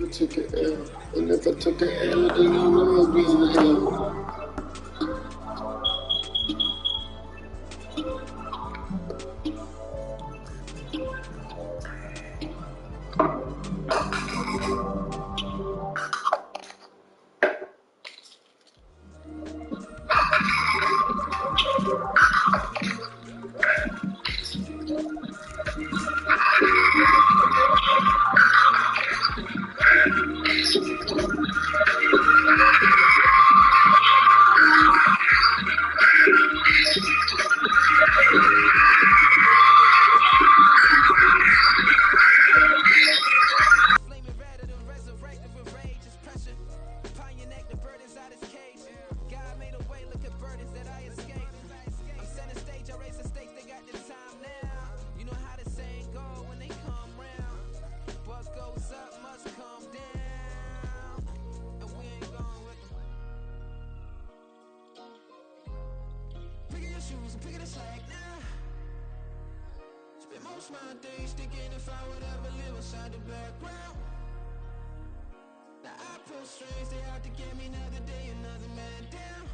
took an L. And if I took an L, then I know I'd be in hell. Most my days thinking if I would ever live inside the background. Now I pull strings, they out to get me another day, another man down.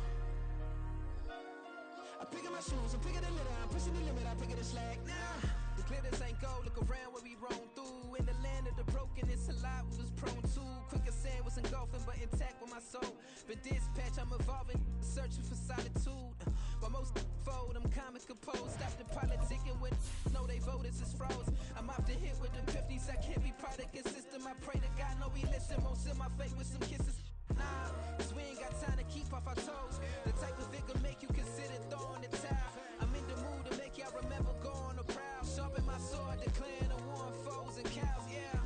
I'm picking my shoes, I'm picking the litter, I'm pushing the limit, I'm picking the slack now. The clear this ain't gold, look around where we roam through. In the land of the broken, it's a lot we was prone to. Quick as sand was engulfing, but intact with my soul. Been dispatched, I'm evolving, searching for solitude. While most fold, I'm comic composed. Stop the politicking when no they voters is froze. I'm off the hit with the 50s, I can't be product and system. I pray to God, no we listen. Most in my face with some kisses. Nah, cause we ain't got time to keep off our toes. The type of figure make you consider throwing the towel. I'm in the mood to make y'all remember going to proud. Sharpen my sword, declaring the war on foes and cows, yeah.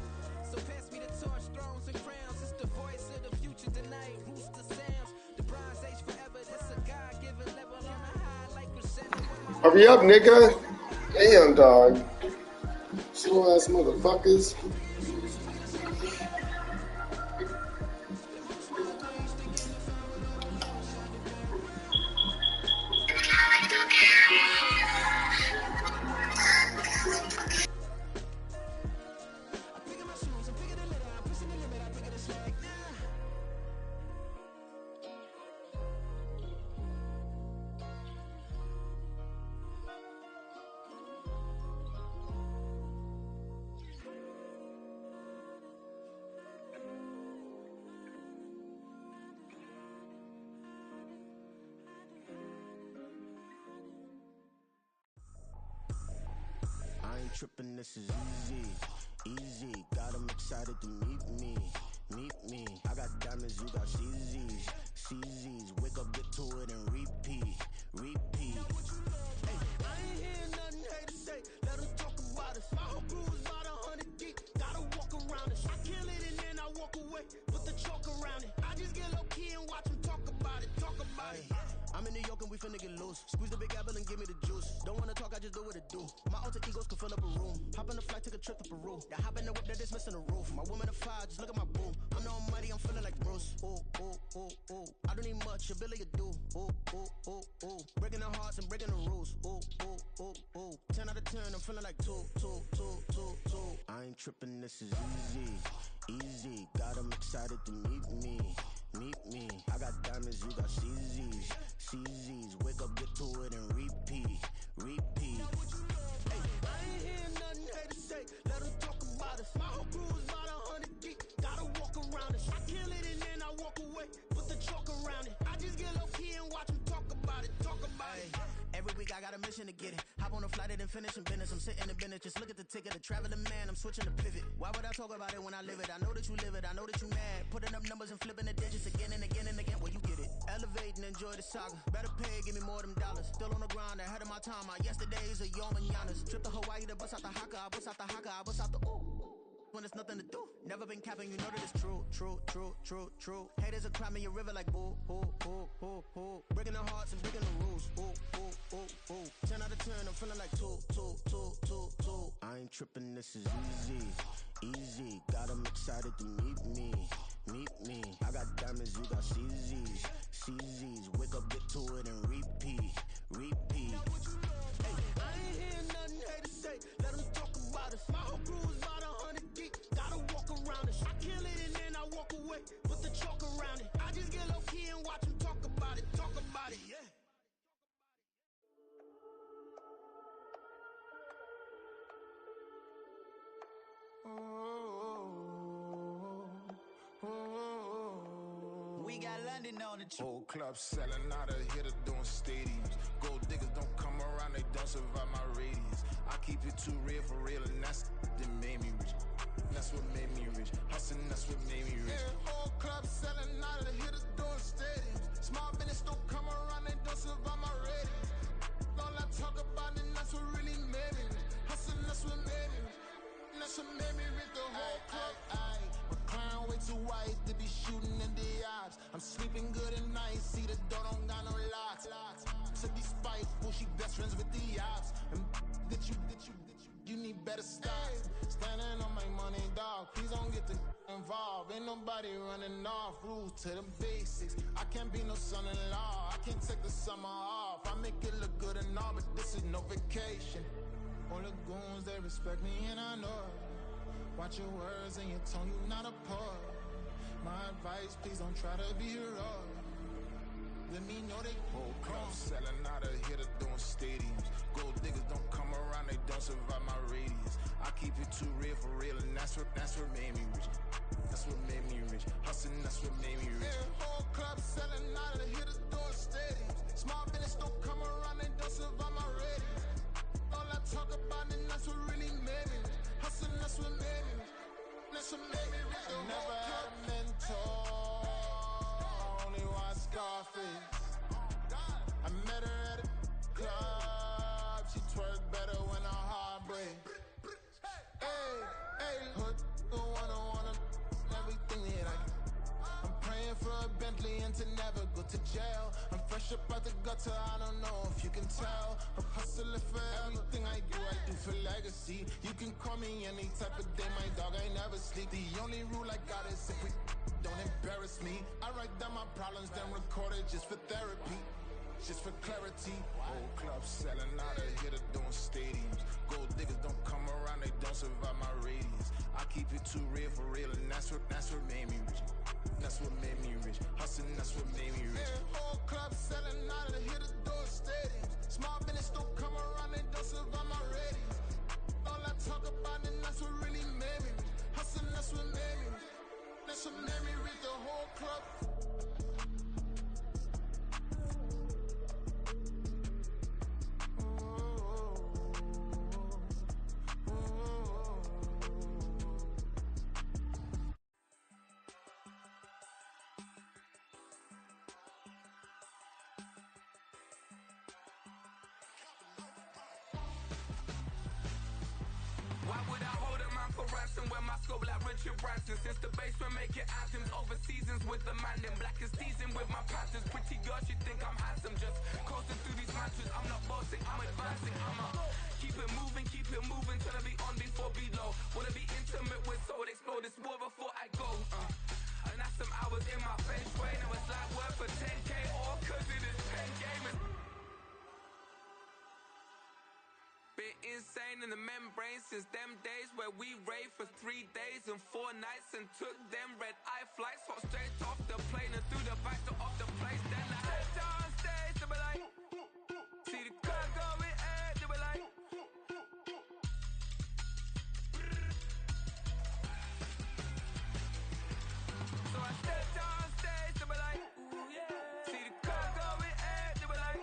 So pass me the torch, thrones and crowns. It's the voice of the future tonight, rooster sounds. The Bronze Age forever, this a God-given level on a high like crescendo. Hurry up, nigga. Damn, dog. Slow ass motherfuckers. I ain't tripping, this is easy, easy. Got 'em excited to meet me, meet me. I got diamonds, you got CZs, CZs. Wake up, get to it and repeat, repeat. Hey, I ain't hearing nothing haters say, let 'em talk about us. My whole crew is about 100 deep, gotta walk around us. I kill it and then I walk away, put the chalk around it. I just get low key and watch 'em talk about it, talk about it. I'm in New York and we finna get loose. Squeeze the big apple and give me the juice. Don't wanna talk, I just do what it do. My alter egos can fill up a room. Hop on the flight, take a trip to Peru. That hop in the whip that is missing the roof. My woman a fire, just look at my boo. I'm no money, I'm feeling like Bruce. Ooh, ooh, ooh, ooh. I don't need much, ability to do. Ooh, ooh, ooh, ooh. Breaking the hearts and breaking the rules. Ooh, ooh, ooh, ooh. 10 out of 10, I'm feeling like 2, 2, 2, 2, 2. I ain't tripping, this is easy, easy. Got 'em excited to meet me, meet me. I got diamonds, you got CZs, CZs. Wake up, get to it and repeat, repeat. Hey, I ain't hearing nothing haters say, let 'em talk about us. My whole crew is about 100 deep, gotta walk around us. I kill it and then I walk away, put the chalk around it. I just get low key and watch 'em talk about it, talk about it. Every week I got a mission to get it. Hop on a flight and then finish in business. I'm sitting in business, just look at the ticket. A traveling man, I'm switching to pivot. Why would I talk about it when I live it? I know that you live it, I know that you mad. Putting up numbers and flipping the digits again and again and again. Well, you get it. Elevate and enjoy the saga. Better pay, give me more than dollars. Still on the grind, ahead of my time. My yesterdays are your mananas. Trip to Hawaii to bust out the haka. I bust out the haka, I bust out the ooh. When there's nothing to do. Never been capping, you know that it's true, true, true, true, true. Haters are climbing your river like boo, boo, boo, boo, boo. Breaking the hearts and breaking the rules. Ooh, ooh, ooh, ooh. 10 out of 10, I'm feeling like 2, 2, 2, 2, 2. I ain't tripping, this is easy, easy. Got 'em excited to meet me, meet me. I got diamonds, you got CZs, CZs. Wake up, get to it and repeat, repeat. Hey, I ain't hearing nothing haters say, let 'em talk about us. My whole crew is about 100 deep, gotta walk around us. I kill it and then we got London on the trip. Whole club selling out of hitter doing stadiums. Gold diggers don't come around, they don't survive my radius. I keep it too real for real, and that's that made me rich. That's what made me rich. Hustling, that's what made me rich. Yeah, whole club selling out of the hitters doing stadiums. Small business don't come around, they don't survive my radius. All I talk about, and that's what really made me rich. Hustling, that's what made me rich. That's what made me rich. The whole club. My crown way too white to be shooting in the eyes. I'm sleeping good at night, see the door don't got no locks. To be spiteful, she best friends with the ops. And you need better stocks. Standing on my money, dog. Please don't get involved. Ain't nobody running off. Rules to the basics. I can't be no son-in-law. I can't take the summer off. I make it look good and all, but this is no vacation. All the goons, they respect me and I know it. Watch your words and your tone, you not a poet. My advice, please don't try to be heroic. Let me know they whole club selling out of hitter doing stadiums. Gold diggers don't come around, they don't survive my radius. I keep it too real for real, and that's what made me rich. That's what made me rich. Hustling, that's what made me rich. Yeah, whole club selling out of the hitters doing stadiums. Small business don't come around, they don't survive my radius. All I talk about, and that's what really made me rich. Hustling, that's what made me rich. That's what made me rich. I never had a mentor. Only watch Scarface. I met her at a club. She twerk better when her heart breaks. Hey, hood, wanna everything that I can. I'm praying for a Bentley and to never go to jail. I'm fresh up out the gutter, I don't know if you can tell. I'm hustling for everything I do for legacy. You can call me any type of day, my dog, I never sleep. The only rule I got is if we don't embarrass me. I write down my problems, then record it just for therapy. Just for clarity. Whole club selling out of hitter doing stadiums. Gold diggers don't come around, they don't survive my radius. I keep it too real for real, and that's what made me rich. That's what made me rich. Hustling, that's what made me rich. Yeah, whole club selling out of the hitter doing stadiums. Small business don't come around, they don't survive my radius. All I talk about, and that's what really made me rich. Hustling, that's what made me rich. That's what made me rich. The whole club. Why would I hold a man for ransom when my scope like Richard Branson? Since the basement making anthems over seasons with the man, then black is seasoned with my patterns. Pretty girl, she think I'm handsome, just coasting through these mantras. I'm not bossing, I'm advancing, keep it moving till I be on before below. Wanna be intimate with soul, explode this war before I go. And that's some hours in my feng shui. Now it's like work for 10K, all cause it is 10 gamers. Been insane in the membrane since them days where we raved for 3 days and 4 nights and took them red eye flights. Hot straight off the plane and through the back door of the place. Then I head downstairs, they were like, see the car going air, they were like, so I stepped downstairs, they were like, ooh yeah, see the car going air, they were like,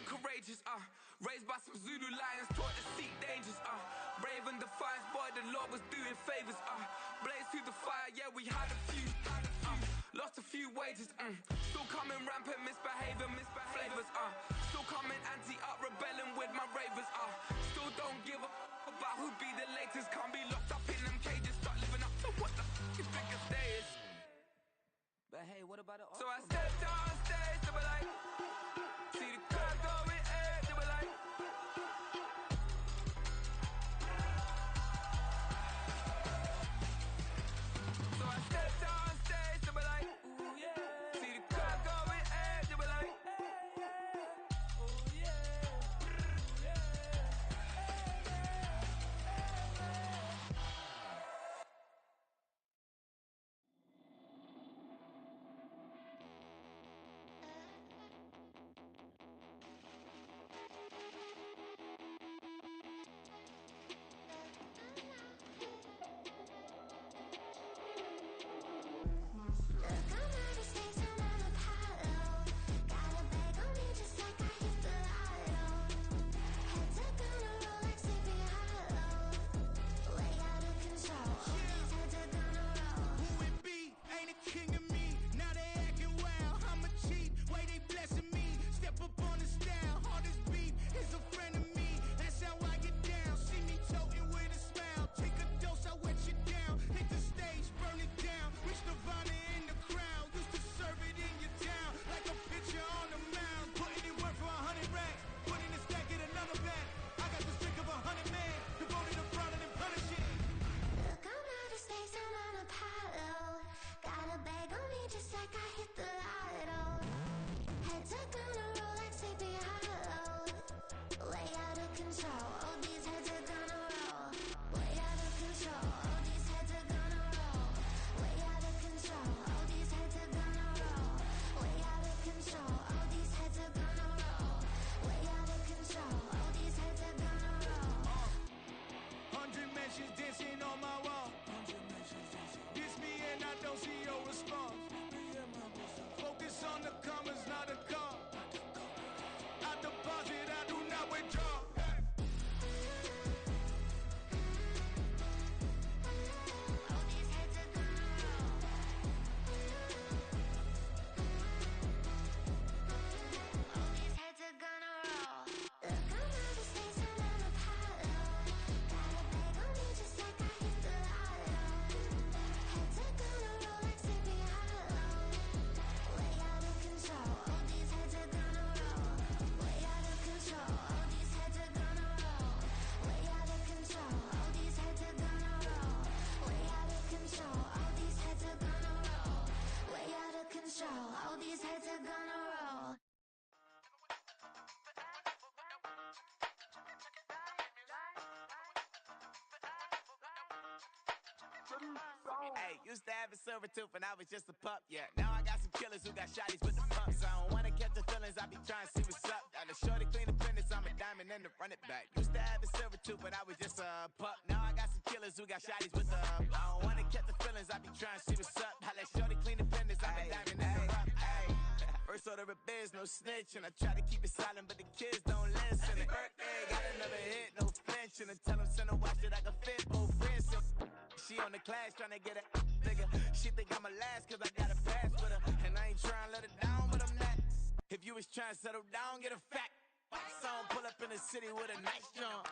courageous, raised by some Zulu lions, taught to seek dangers, brave and defiant, boy, the Lord was doing favors, blaze through the fire, yeah, we had a few, lost a few wages, still coming rampant, misbehaving, flavors, still coming anti-up, rebelling with my ravers, still don't give a about who be the latest, can't be locked up in them cages, start living up to what the is biggest day is. But hey, what about the so I stepped downstairs, they were like, see the crowd going air, they were like, so I stepped downstairs, they were like, ooh yeah, see the crowd going air, they were like, ooh yeah, Hey, used to have a silver tooth and I was just a pup, yeah. Now I got some killers who got shotties with the pumps. I don't wanna catch the feelings, I be trying to see what's up. Got a shorty clean the fitness, I'm a diamond and to run it back. Used to have a silver tooth, but I was just a pup. Now I got some killers who got shotties with the I don't wanna catch the feelings, I be trying to see what's up. I let shorty clean the fitness, I'm a diamond and to run. First order of biz, no snitch, and I try to keep it silent, but the kids don't listen. Happy birthday, got another hit, no flinch, and I tell them send a watch that I can fit both wrists. She on the class tryna get a nigga. She think I'm a last cause I got a pass with her. And I ain't tryna let her down, but I'm not. If you was tryna settle down, get a fat song. Pull up in the city with a nice jump.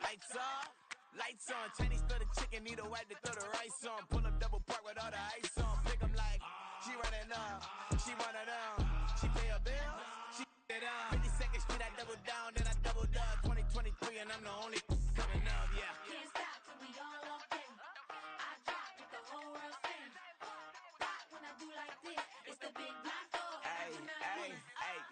Lights off, lights on. Chinese throw the chicken, need a wipe to throw the rice on. Pull up double park with all the ice on. Pick 'em like, she running up, she one of them. She pay her bills, she it up. 52nd Street, I double down, then I doubled up. 2023 and I'm the only coming up, yeah. Can't stop till we all up in. I drop with the whole world sing. Pop when I do like this, it's the big black door. Hey,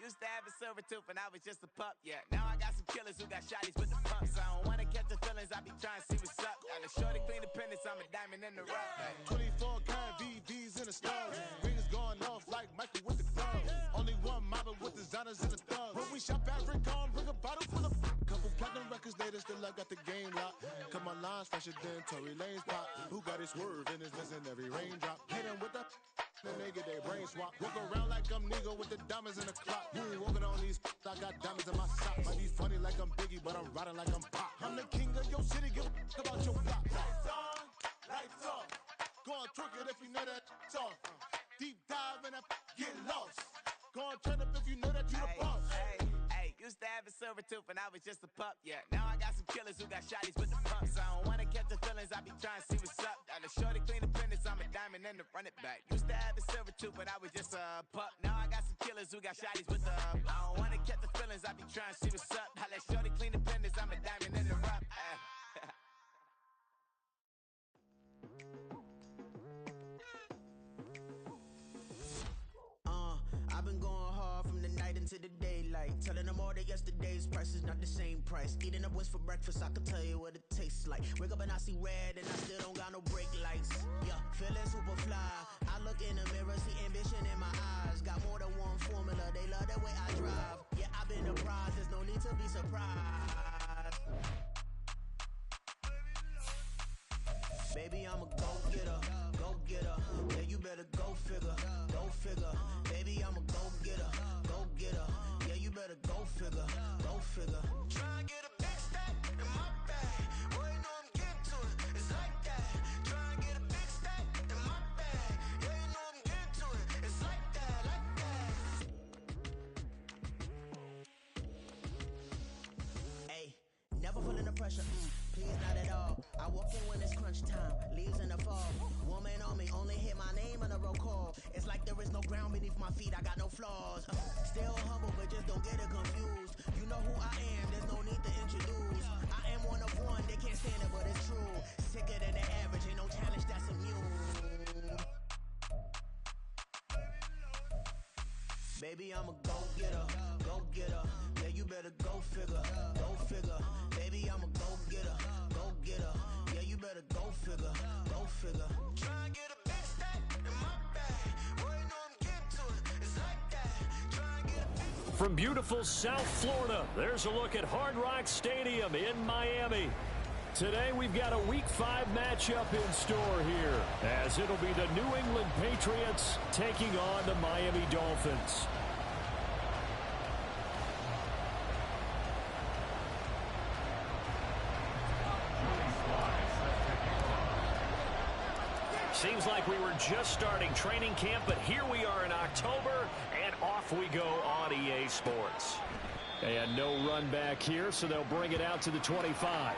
used to have a silver tooth and I was just a pup, yeah. Now I got some killers who got shotties with the pumps. I don't wanna catch the feelings, I be trying to see what's up. Got a shorty clean the pendants, I'm a diamond in the rough. Hey. 24 karat VVs in the stars. Rings going off like Michael with the gloves. Only one model with designers in the thugs. When we shop at Rick on, bring a bottle full of couple platinum records later, still I got the game locked. Cut my lines fresher than Tory Lane's pop. Who got his swerve and is missing every raindrop. Hit him with the and they get their brain swap. Walk around like I'm nigga with the diamonds in the clock. You ain't walking on these, I got diamonds in my socks. Might be funny like I'm Biggie, but I'm riding like I'm Pop. I'm the king of your city, give a about your block. Lights on, lights off. Go on, twerk it if you know that it's off. Deep dive and I get lost. Go on, turn up if you know that you the boss. Used to have a silver tooth and I was just a pup, yeah. Now I got some killers who got shotties with the pumps. I don't wanna catch the feelings, I be trying to see what's up. Got a shorty clean the pendants, I'm a diamond and to run it back. Used to have a silver tooth, but I was just a pup. Now I got some killers who got shotties with the I don't wanna catch the feelings, I be trying to see what's up. I let shorty clean the pendants, I'm a diamond and to run. I've been going hard from the night into the daylight. Telling them all that yesterday's price is not the same price. Eating up wings for breakfast, I can tell you what it tastes like. Wake up and I see red and I still don't got no brake lights. Yeah, feeling super fly. I look in the mirror, see ambition in my eyes. Got more than one formula, they love the way I drive. Yeah, I've been a prize, there's no need to be surprised. Baby, I'm a go-getter, go-getter. Yeah, you better go figure, go figure. Baby, I'm a go-getter, go-getter. Yeah, you better go figure, go figure. Try and get a big stack in my bag. Boy, you know I'm getting to it, it's like that. Try and get a big stack in my bag. Yeah, you know I'm getting to it, it's like that, like that. Hey, never feeling the pressure, please not at all. I walk in when it's crunch time, leaves in the fall. Woman on me, only hit my name on the roll call. It's like there is no ground beneath my feet, I got no flaws. Still humble, but just don't get it confused. You know who I am, there's no need to introduce. I am one of one, they can't stand it, but it's true. Sicker than the average, ain't no challenge that's immune. Baby, I'm a go-getter, go-getter. Yeah, you better go figure, go figure. Baby, I'm a go-getter, go-getter. Yeah, you better go figure, go figure. Try and get a big stack in my bag. Boy, you know I'm getting to it, it's like that. Try and get a big... From beautiful South Florida, there's a look at Hard Rock Stadium in Miami. Today we've got a Week 5 matchup in store here, as it'll be the New England Patriots taking on the Miami Dolphins. Seems like we were just starting training camp, but here we are in October, and off we go on EA Sports. And no run back here, so they'll bring it out to the 25.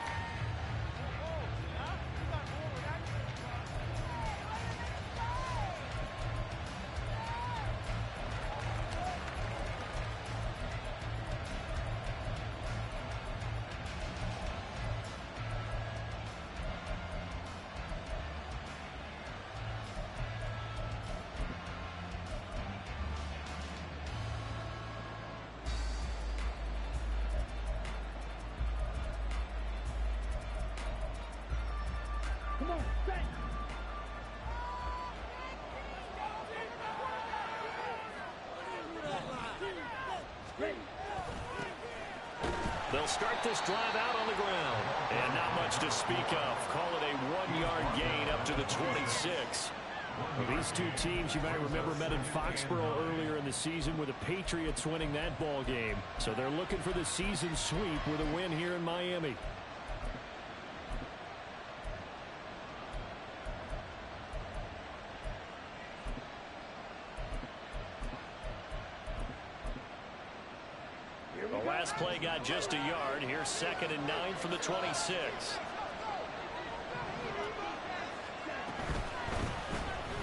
they'll start this drive out on the ground. And not much to speak of. Call it a 1-yard gain up to the 26. Well, these two teams, you might remember, met in Foxborough earlier in the season with the Patriots winning that ball game. So they're looking for the season sweep with a win here in Miami. The last play got just a yard. Here's 2nd and 9 from the 26.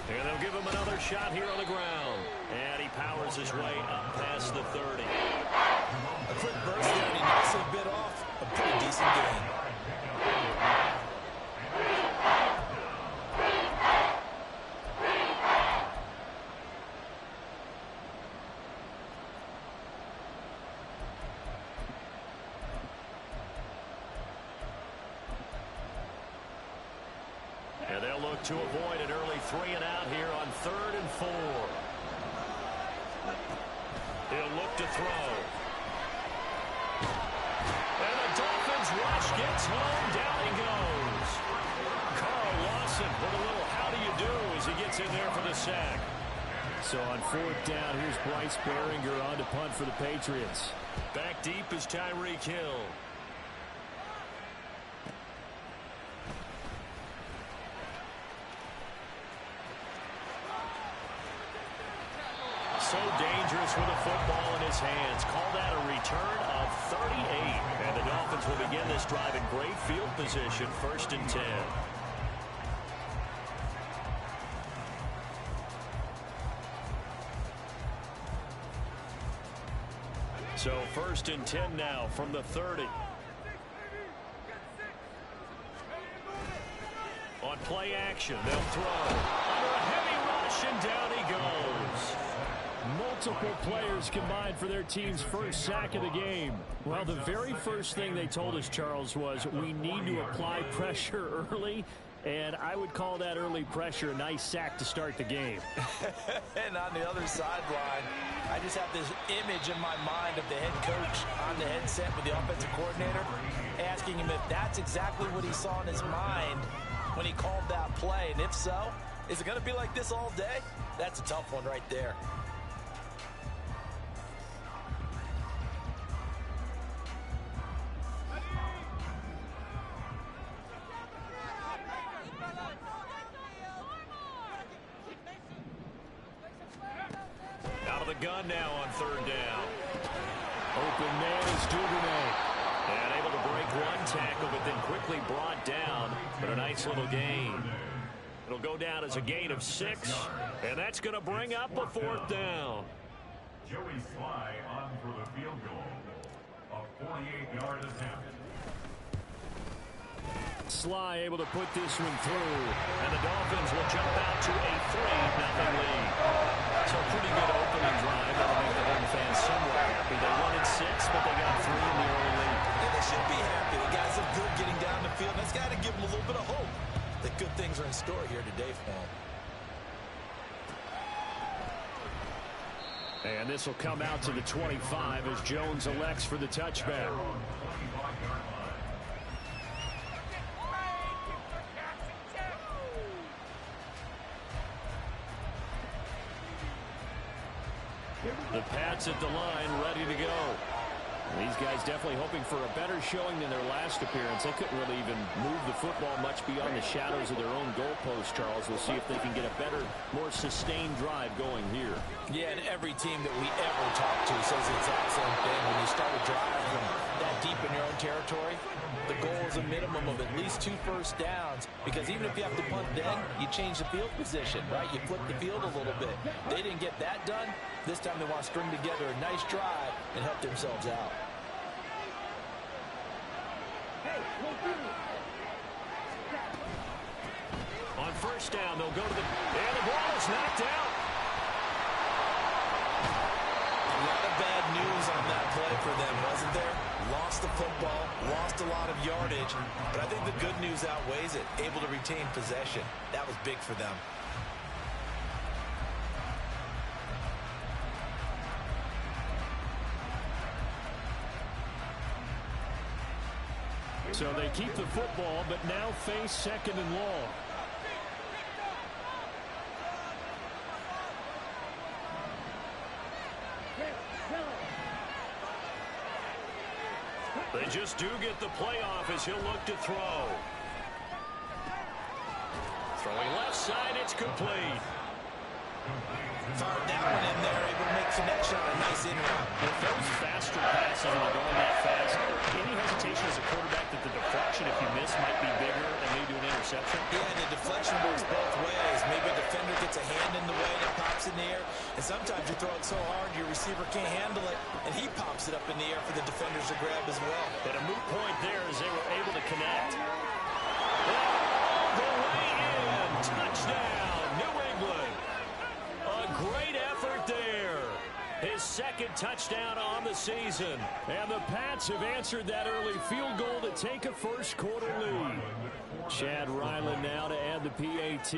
And they'll give him another shot here on the ground. And he powers his way up past the 30. A quick burst there, and he knocks it a bit off. A pretty decent gain. And they'll look to avoid an early 3-and-out here on 3rd and 4. He'll look to throw. And the Dolphins rush gets home. Down he goes. Carl Lawson with a little how do you do as he gets in there for the sack. So on 4th down, here's Bryce Baringer on to punt for the Patriots. Back deep is Tyreek Hill. So dangerous with a football in his hands. Call that a return of 38. And the Dolphins will begin this drive in great field position, 1st and 10. So 1st and 10 now from the 30. On play action, they'll throw. Under a heavy rush, and down he goes. Multiple players combined for their team's first sack of the game. Well, the very first thing they told us, Charles, was we need to apply pressure early, and I would call that early pressure a nice sack to start the game. And on the other sideline, I just have this image in my mind of the head coach on the headset with the offensive coordinator asking him if that's exactly what he saw in his mind when he called that play. And if so, is it going to be like this all day? That's a tough one right there. Out of the gun now on 3rd down. Open man is Duvernay. And able to break one tackle, but then quickly brought down. But a nice little gain. It'll go down as a gain of 6. And that's going to bring up a 4th down. Joey Sly on for the field goal. A 48-yard attempt. Sly able to put this one through. And the Dolphins will jump out to a 3-0 lead. So pretty good opening drive. That'll make the home fans somewhat happy. They wanted 6, but they got 3 in the early lead. Yeah, they should be happy. The guys look good getting down the field. That's got to give them a little bit of hope that good things are in store here today for them. And this will come out to the 25 as Jones elects for the touchback. The Pats at the line, ready to go. These guys definitely hoping for a better showing than their last appearance. They couldn't really even move the football much beyond the shadows of their own goalpost, Charles. We'll see if they can get a better, more sustained drive going here. Yeah, and every team that we ever talk to says the exact same thing. When you start a drive from that deep in your own territory, the goal is a minimum of at least 2 first downs, because even if you have to punt then, you change the field position, right? You flip the field a little bit. They didn't get that done. This time they want to string together a nice drive and help themselves out. On 1st down, they'll go to the... And the ball is knocked out. A lot of bad news on that play for them, wasn't there? Lost the football, lost a lot of yardage, but I think the good news outweighs it. Able to retain possession. That was big for them. So they keep the football, but now face second and long. They just do get the playoff as he'll look to throw. Throwing left side, it's complete. Fired that one in there, able to make connection on a nice in route. With those faster passes and they're going that fast, any hesitation as a quarterback that the deflection, if you miss, might be bigger and lead to an interception? Yeah, and the deflection works both ways. Maybe a defender gets a hand in the way that pops in the air, and sometimes you throw it so hard your receiver can't handle it, and he pops it up in the air for the defenders to grab as well. And a moot point there as they were able to connect. The way in, touchdown, New England. A great effort there. His second touchdown on the season. And the Pats have answered that early field goal to take a first quarter lead. Chad Ryland now to add the PAT.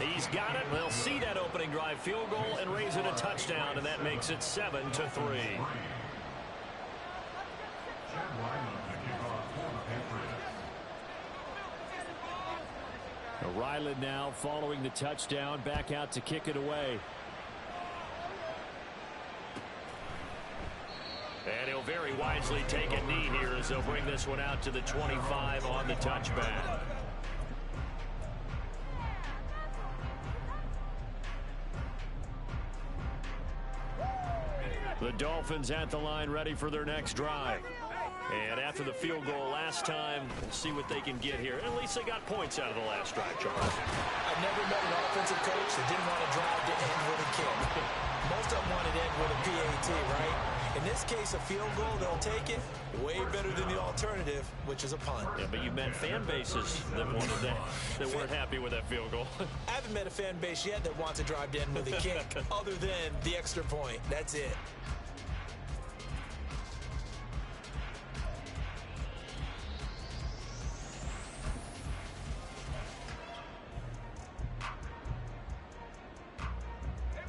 He's got it. They'll see that opening drive field goal and raise it a touchdown, and that makes it 7-3. Ryland now following the touchdown, back out to kick it away. And he'll very wisely take a knee here as they'll bring this one out to the 25 on the touchback. The Dolphins at the line ready for their next drive. And after the field goal last time, we'll see what they can get here. At least they got points out of the last drive, Charles. I've never met an offensive coach that didn't want to drive to end with a kick. Most of them wanted to end with a PAT, right? In this case, a field goal, they'll take it. Way better than the alternative, which is a punt. Yeah, but you've met fan bases that wanted that weren't happy with that field goal. I haven't met a fan base yet that wants to drive to end with a kick, other than the extra point. That's it.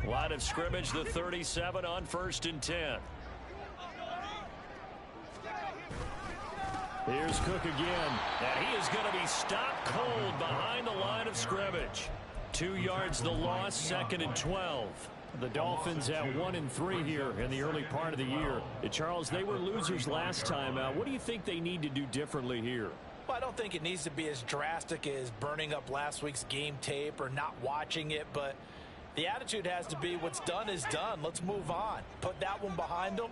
Line of scrimmage, the 37 on 1st and 10. Here's Cook again. And he is going to be stopped cold behind the line of scrimmage. 2 yards the loss, 2nd and 12. The Dolphins at 1-3 here in the early part of the year. Charles, they were losers last time out. What do you think they need to do differently here? Well, I don't think it needs to be as drastic as burning up last week's game tape or not watching it, but the attitude has to be what's done is done. Let's move on. Put that one behind them,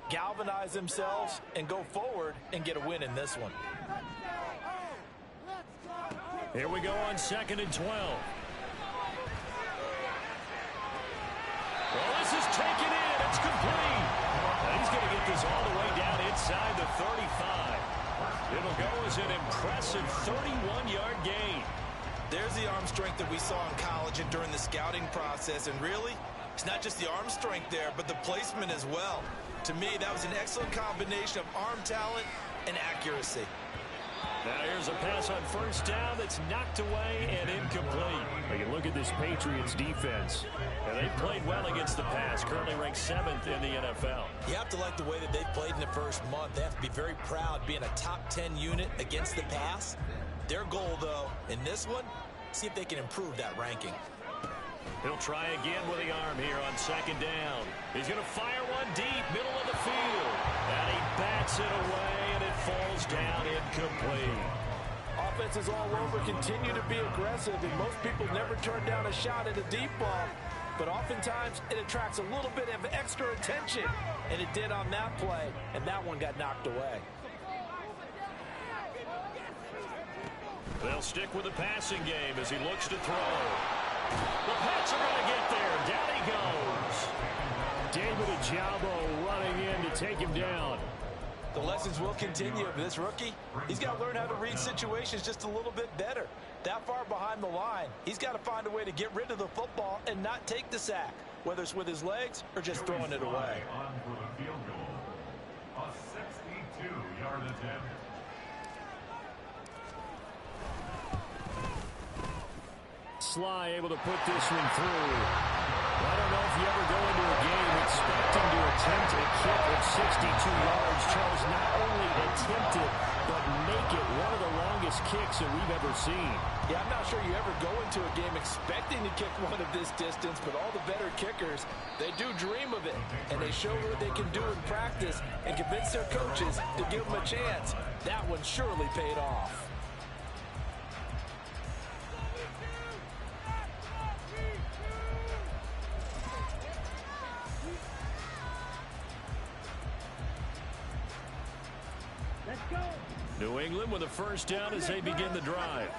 galvanize themselves, and go forward and get a win in this one. Here we go on 2nd and 12. Well, this is taken in. It's complete. And he's going to get this all the way down inside the 35. It'll go as an impressive 31-yard gain. There's the arm strength that we saw in college and during the scouting process. And really, it's not just the arm strength there, but the placement as well. To me, that was an excellent combination of arm talent and accuracy. Now here's a pass on 1st down that's knocked away and incomplete. You look at this Patriots defense. And they played well against the pass, currently ranked 7th in the NFL. You have to like the way that they've played in the first month. They have to be very proud being a top 10 unit against the pass. Their goal, though, in this one, see if they can improve that ranking. He'll try again with the arm here on 2nd down. He's going to fire one deep, middle of the field. And he bats it away, and it falls down incomplete. Offenses all over continue to be aggressive, and most people never turn down a shot at a deep ball. But oftentimes, it attracts a little bit of extra attention. And it did on that play, and that one got knocked away. They'll stick with the passing game as he looks to throw. The Pats are going to get there. Down he goes. David Ojabo running in to take him down. The lessons will continue. This rookie, he's got to learn how to read situations just a little bit better. That far behind the line, he's got to find a way to get rid of the football and not take the sack, whether it's with his legs or just throwing it away. On for the field goal. A 62-yard attempt. Sly able to put this one through. I don't know if you ever go into a game expecting to attempt a kick 62 yards. Charles not only attempted, but make it one of the longest kicks that we've ever seen. Yeah, I'm not sure you ever go into a game expecting to kick one of this distance, but all the better kickers, they do dream of it, and they show what they can do in practice and convince their coaches to give them a chance. That one surely paid off. New England with a first down as they begin the drive.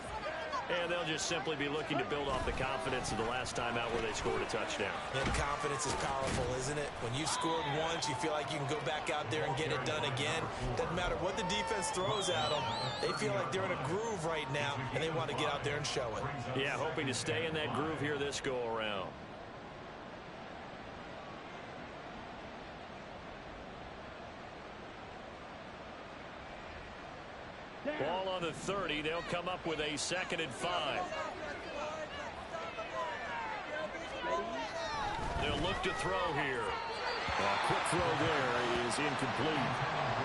And they'll just simply be looking to build off the confidence of the last time out where they scored a touchdown. And confidence is powerful, isn't it? When you've scored once, you feel like you can go back out there and get it done again. Doesn't matter what the defense throws at them. They feel like they're in a groove right now, and they want to get out there and show it. Yeah, hoping to stay in that groove here this go-around. Ball on the 30. They'll come up with a 2nd and 5. They'll look to throw here. A quick throw there is incomplete.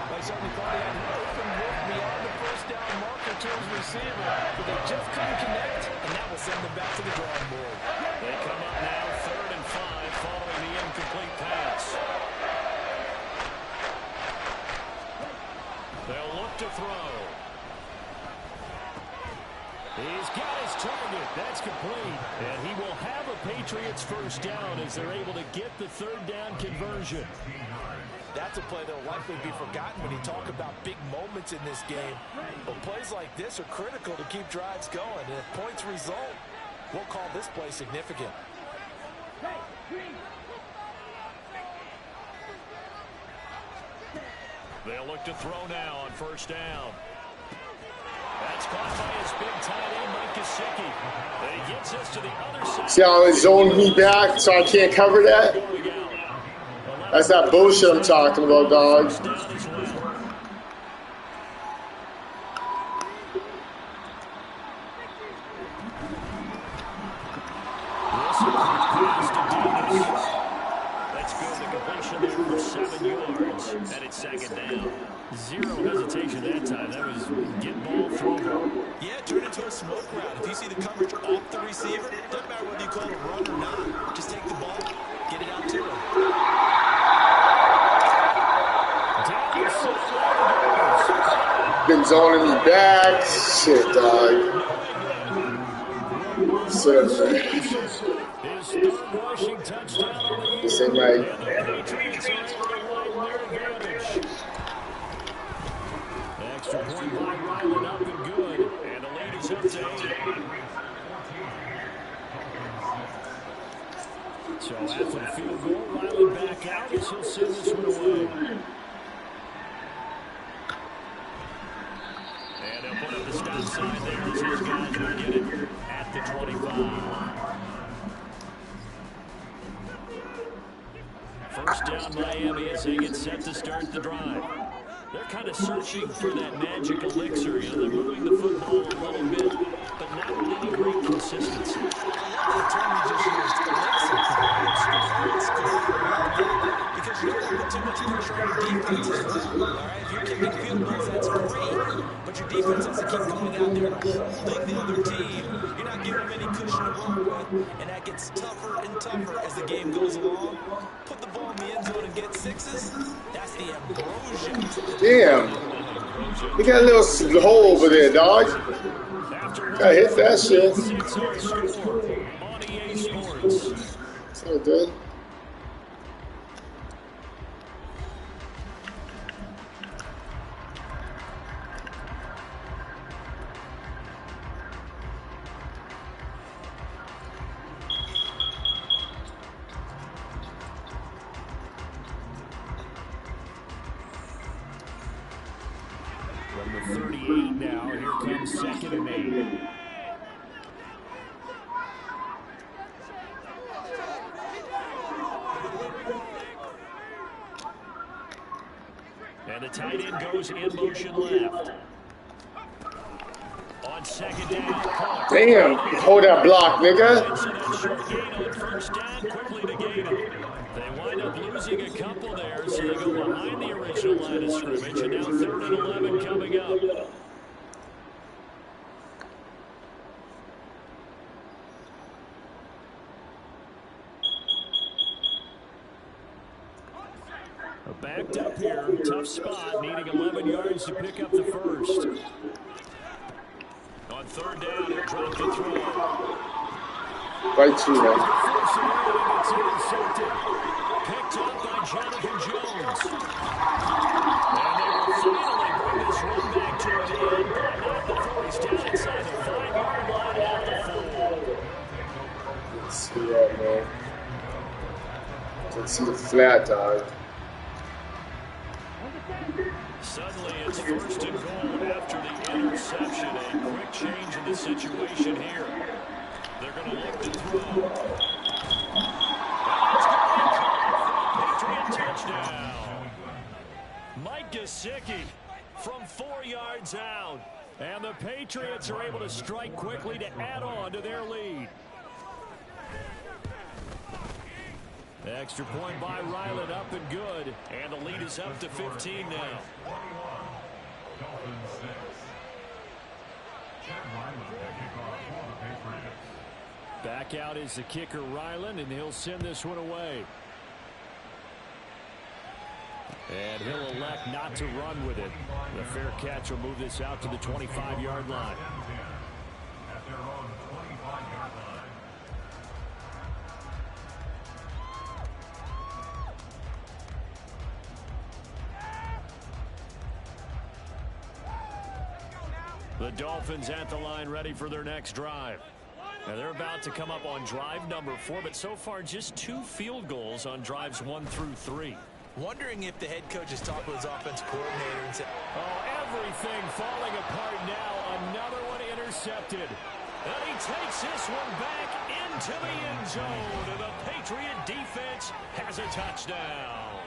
They certainly thought he had an open look beyond the first down marker to his receiver, but they just couldn't connect, and that will send them back to the drawing board. They come up now 3rd and 5 following the incomplete pass. They'll look to throw. He's got his target. That's complete. And he will have a Patriots first down as they're able to get the 3rd down conversion. That's a play that will likely be forgotten when you talk about big moments in this game. But plays like this are critical to keep drives going. And if points result, we'll call this play significant. They'll look to throw now on first down. That's caught by his big tight end, Mike Gesicki. And he gets us to the other side. See how it zoned me back so I can't cover that? That's that bullshit I'm talking about, dog. That's good. The completion there for 7 yards. And it's 2nd down. Zero hesitation that time. That was get ball, throw ball. Yeah, turn into a smoke route. If you see the coverage off the receiver, doesn't matter whether you call it a run or not. Just take the ball, get it out to him. Been zoning me back. Shit, dog. Shit, man. This ain't right. Extra point by Ryland up and good. And the lead is up to 8. So after the field goal, Ryland back out as he'll send this one away. And they'll put up the stop sign there as his guys will get it at the 25. First down Miami as they get set to start the drive. They're kind of searching for that magic elixir. You know, they're moving the football a little bit, but not with any great consistency. I love the term you just used, elixir. Because you don't put too much pressure on your defense. All right, if you're kicking field goals, that's great. But your defense has to keep going out there and holding the other team. You're not giving them any cushion to work with, and that gets tougher and tougher as the game goes along. Put the ball in the end zone and get 6s. That's the ambrosia. Damn. You got a little hole over there, dog. Gotta hit that shit. It's all good. From the 38 now, here comes 2nd and 8. And the tight end goes in motion left. On on second down. Damn, hold that block, nigga. Short gain on first down, quickly to gain them. They wind up losing a couple there, so they go behind the original line of scrimmage, and now 3rd and 11 coming up. Backed up here, tough spot, needing 11 yards to pick up the first. On 3rd down, he'll drop the throw. Right to you, man. It's intercepted. Picked up by Jonathan Jones. And they will finally bring this run back to an end, but not before he's down inside the 5-yard line at the 4. Let's see that, man. Let's see the flat, dog. Suddenly it's 1st and goal after the interception. A quick change in the situation here. They're going to look to throw. Patriot touchdown. Mike Gesicki from 4 yards out. And the Patriots are able to strike quickly to add on to their lead. Extra point by Ryland, up and good. And the lead is up to 15 now. Back out is the kicker, Ryland, and he'll send this one away. And he'll elect not to run with it. The fair catch will move this out to the 25-yard line. At their own 25-yard line. The Dolphins at the line, ready for their next drive. Now they're about to come up on drive number 4, but so far just 2 field goals on drives 1 through 3. Wondering if the head coach has talked with his offensive coordinator and said, oh, everything falling apart now. Another one intercepted. And he takes this one back into the end zone. And the Patriot defense has a touchdown.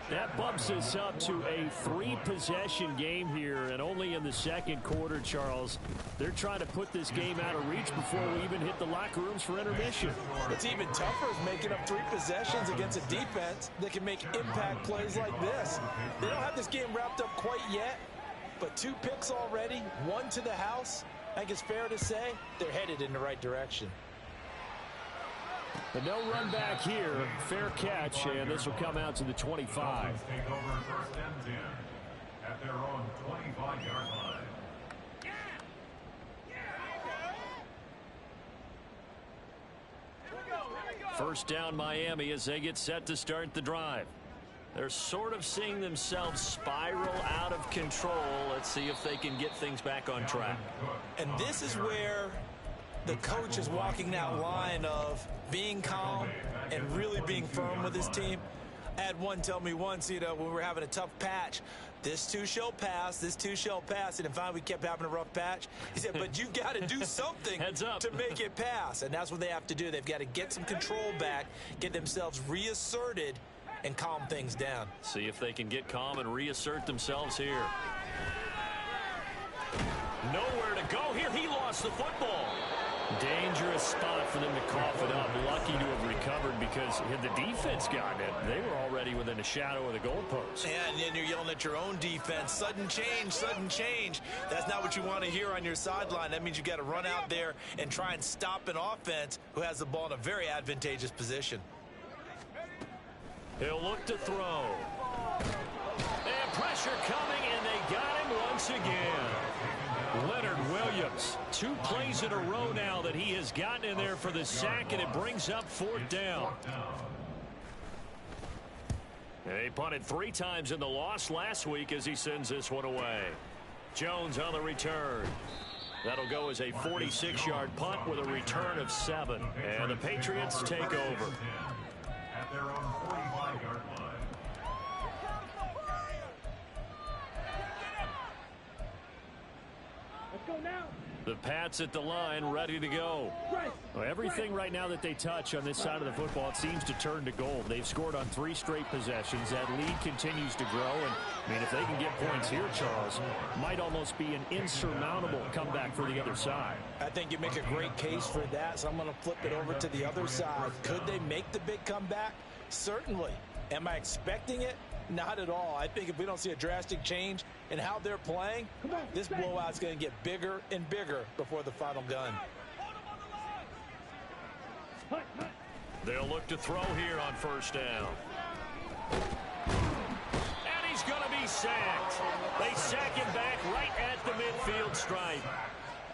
That bumps us up to a 3-possession game here, and only in the second quarter, Charles. They're trying to put this game out of reach before we even hit the locker rooms for intermission. It's even tougher making up 3 possessions against a defense that can make impact plays like this. They don't have this game wrapped up quite yet, but 2 picks already, 1 to the house. I think it's fair to say they're headed in the right direction. But no run back here. Fair catch, and this will come out to the 25. Take over 1st and 10 at their own 25-yard line. First down Miami as they get set to start the drive. They're sort of seeing themselves spiral out of control. Let's see if they can get things back on track. And this is where the coach is walking that line of being calm and really being firm with his team. I had one tell me once, when we were having a tough patch, this too shall pass, this too shall pass. And finally we kept having a rough patch. He said, but you've got to do something to make it pass. And that's what they have to do. They've got to get some control back, get themselves reasserted, and calm things down. See if they can get calm and reassert themselves here. Nowhere to go here. He lost the football. Dangerous spot for them to cough it up. Lucky to have recovered because had the defense gotten it, they were already within a shadow of the goalpost. Yeah, and then you're yelling at your own defense. Sudden change, sudden change. That's not what you want to hear on your sideline. That means you got to run out there and try and stop an offense who has the ball in a very advantageous position. He'll look to throw. And pressure coming, and they got him once again. Leonard Williams, 2 plays in a row now that he has gotten in there for the sack, and it brings up 4th down. And he punted 3 times in the loss last week as he sends this one away. Jones on the return. That'll go as a 46-yard punt with a return of 7. And the Patriots take over. At their own 45-yard line. Let's go now. The Pats at the line, ready to go. Well, everything right now that they touch on this side of the football, it seems to turn to gold. They've scored on 3 straight possessions. That lead continues to grow. And, I mean, if they can get points here, Charles, might almost be an insurmountable comeback for the other side. I think you make a great case for that, so I'm going to flip it over to the other side. Could they make the big comeback? Certainly. Am I expecting it? Not at all. I think if we don't see a drastic change in how they're playing, this blowout's going to get bigger and bigger before the final gun. They'll look to throw here on first down. And he's going to be sacked. They sack him back right at the midfield stripe.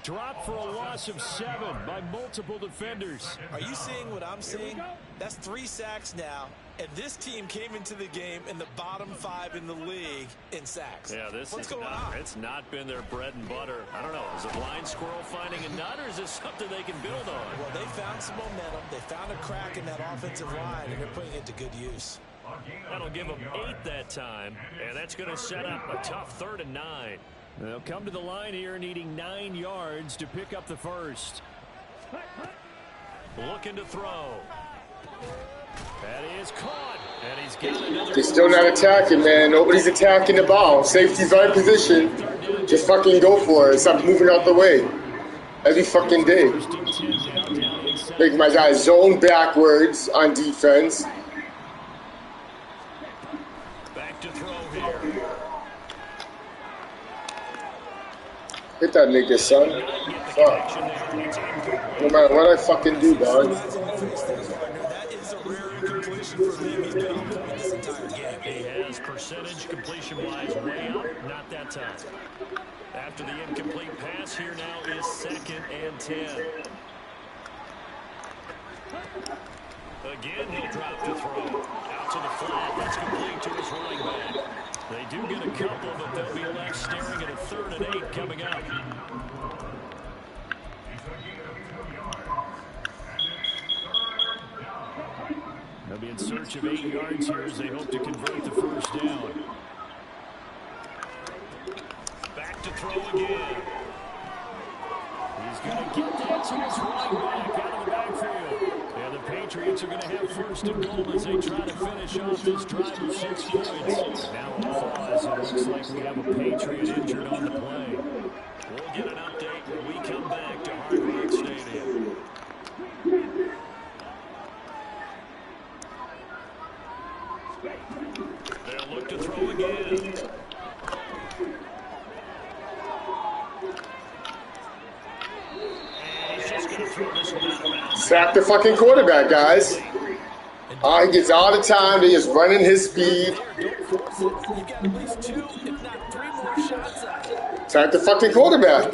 Dropped for a loss of 7 by multiple defenders. Are you seeing what I'm seeing? That's 3 sacks now, and this team came into the game in the bottom 5 in the league in sacks. Yeah, What's going on? It's not been their bread and butter. I don't know. Is a blind squirrel finding a nut, or is this something they can build on? Well, they found some momentum. They found a crack in that offensive line, and they're putting it to good use. That'll give them 8 that time, and that's going to set up a tough 3rd and 9. They'll come to the line here needing 9 yards to pick up the first. Looking to throw. That is caught. And he's got another. They're still not attacking, man. Nobody's attacking the ball. Safety's right in position. Just fucking go for it. Stop moving out the way. Every fucking day. Make my guys zone backwards on defense. Back to throw here. Hit that nigga, son. Fuck. No matter what I fucking do, dog. That is a rare incompletion for him. He's been on point this entire game. He has percentage completion-wise way up. Not that time. After the incomplete pass, here now is 2nd and 10. Again, he'll drop to throw. Out to the flat. That's complete to his running back. They do get a couple, but they'll be left staring at a 3rd and 8 coming up. They'll be in search of 8 yards here as they hope to convert the first down. Back to throw again. He's going to get that to his running back out of the backfield. And the Patriots are going to have 1st and goal as they try to finish off this drive of 6 points. Now a pause. It looks like we have a Patriot injured on the play. We'll get an update when we come back to Hard Rock Stadium. They'll look to throw again. Sack the fucking quarterback, guys. He gets all the time. They're just running his speed. Sack the fucking quarterback.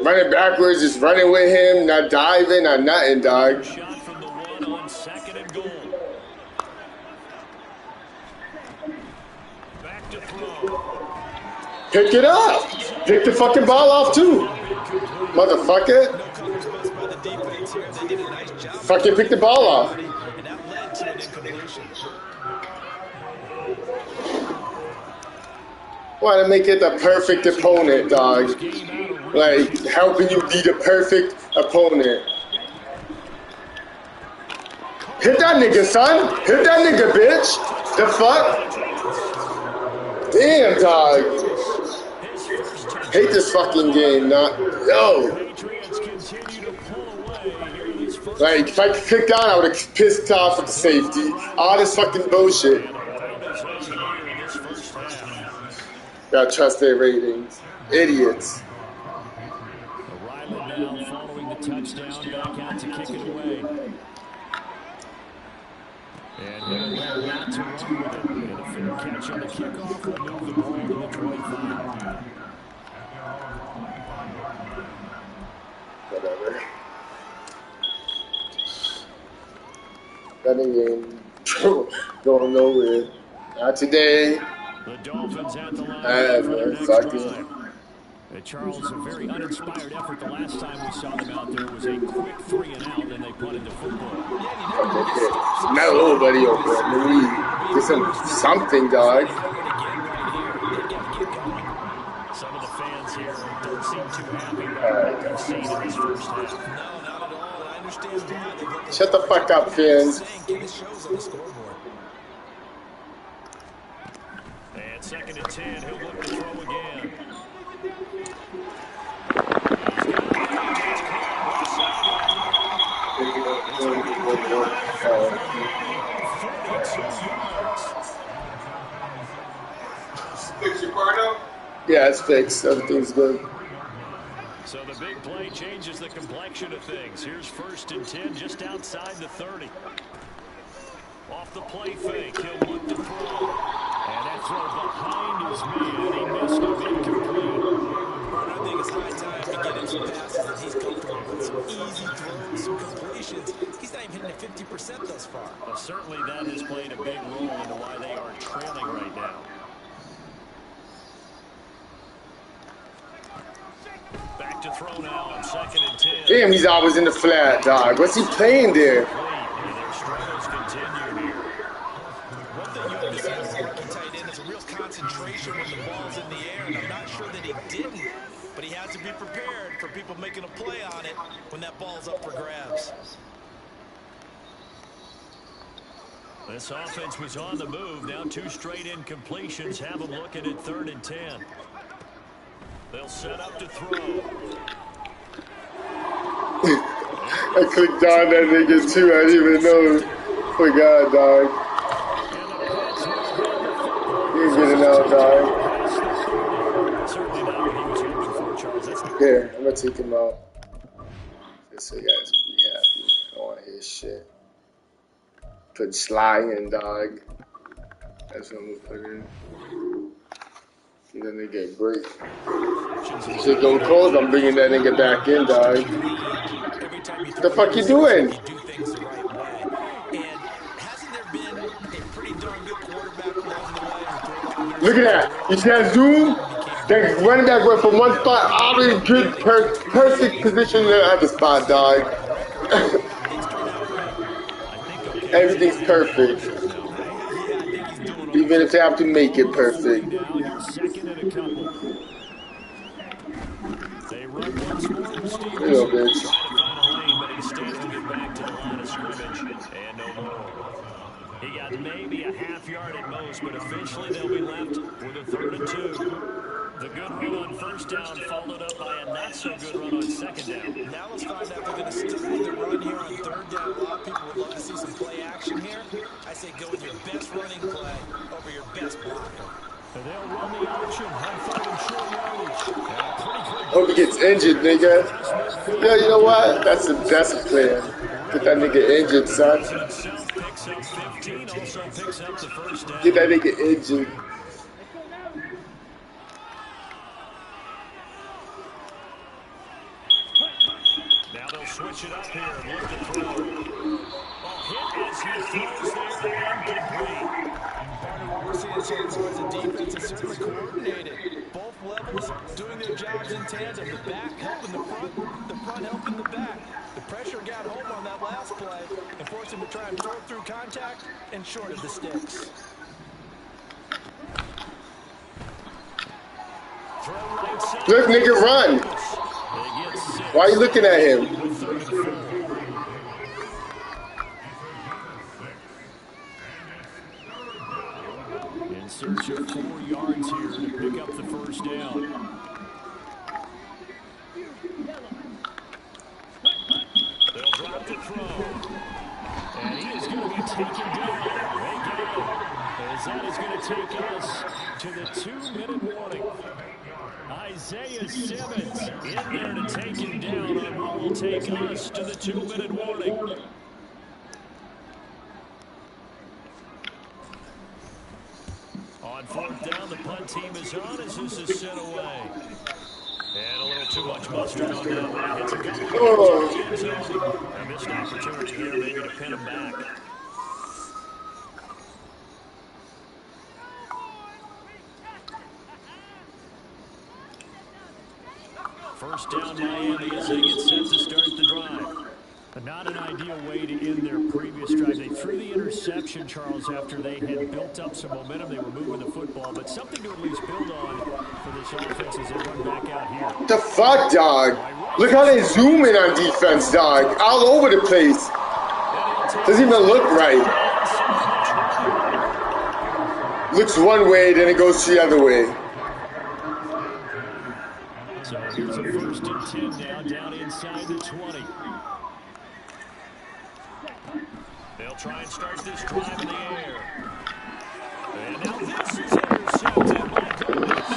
Running backwards, just running with him, not diving, not nothing, dog. Shot from the 1 on 2nd and goal. Back to throw. Pick it up. Pick the fucking ball off, too. Motherfucker. Fucking pick the ball off. Want to make it the perfect opponent, dog. Like, helping you be the perfect opponent. Hit that nigga, son. Hit that nigga, bitch. The fuck? Damn, dog. Hate this fucking game, not. Yo. Like, if I could pick down, I would have pissed off with the safety. All this fucking bullshit. Gotta trust their ratings. Idiots. Ryland now following the touchdown, back out to kick it away. And he'll learn not to run with it. And a fair catch on the kickoff will move the ball to the 25. Whatever. Running game. Going nowhere. Not today. The Dolphins at the line for their next drive. Charles, a very uninspired effort the last time we saw them out there was a quick 3 and out, and they punted the football. Not a little buddy over there. Maybe get something, dog. Some of the fans here don't seem too happy concede in this first half. No, not at all. And I understand why. They've looked Shut the fuck up, fans. and it shows on the scoreboard. And 2nd and 10, he'll look to throw again. Fix your car now? Yeah, it's fixed. Everything's good. So the big play changes the complexion of things. Here's 1st and 10 just outside the 30. Off the play fake, he'll look to throw. And that throw behind his man. He missed it, incomplete. I think it's high time to get him some passes that he's comfortable with. Some easy throws, some completions. He's not even hitting at 50% thus far. Well, certainly that has played a big role into why they are trailing right now. Back to throw now on 2nd and 10. Damn, he's always in the flat, dog. What's he playing there? And their struggles continue here. One thing you have to see as a rookie tight end is a real concentration when the ball's in the air, and I'm not sure that he didn't, but he has to be prepared for people making a play on it when that ball's up for grabs. This offense was on the move. Now 2 straight incompletions have them looking at 3rd and 10. They'll set up to throw. I clicked on that nigga too. I didn't even know. Forgot, dog. You ain't getting out, dog. Certainly not what he was hoping for, Charles. That's the Here, I'm gonna take him out. Just so you guys can be happy. I don't want to hear shit. Put Sly in, dog. That's what I'm gonna put in. And then they get break. Shit go cold, I'm bringing that nigga back in, dog. What the fuck you doing? Do things the right way. And hasn't there been a pretty darn good quarterback along the way? Look at that. You see that zoom? That running back went from one spot, always good, perfect position to the other spot, dog. Everything's perfect. Even if they have to make it perfect. now. Here's 2nd and a couple. They run once more to Stevens. You know, bitch. Trying to find a lane, but instead he'll get back to the line of scrimmage. And no more. He got maybe a half yard at most, but eventually they'll be left with a 3rd and 2. The good run on 1st down followed up by a not-so-good run on 2nd down. Now let's find out if they're going to stick with the run here on 3rd down. A lot of people would love to see some play action here. I say go with your best running play over your best blocker. And they'll run the option on 3rd and short yardage. Hope he gets injured, nigga. Yo, you know what? That's a plan. Get that nigga injured, son. Picks up 15, also picks up the 1st down. Get that nigga injured. Now they'll switch it up here and look to throw. Well, hit as he throws there and complete. Part of what we're seeing so far as a defense is certainly coordinated. Both levels doing their jobs in tandem. The back helping the front helping the back. The pressure got home on that last play and forced him to try and throw it through contact and short of the sticks. Look, nigga, run. Why are you looking at him? In search of 4 yards here to pick up the 1st down. They'll drop the throw. And he is going to be taken down. They get it. As that is going to take us to the 2-minute warning. Isaiah Simmons in there to take him down on what will take us to the 2-minute warning. On 4th down, the punt team is on as this is sent away. And a little too much mustard on that one. Hits a couple of a missed opportunity here maybe to pin him back. First down Miami as they get set to start the drive. Not an ideal way to end their previous drive. They threw the interception, Charles, after they had built up some momentum. They were moving the football, but something to at least build on for this offense as they run back out here. The fuck, dog? Look how they zoom in on defense, dog. All over the place. Doesn't even look right. Looks one way, then it goes the other way. So here's a 1st and 10 now, down inside the 20. They'll try and start this drive in the air. And now this is intercepted. My goodness.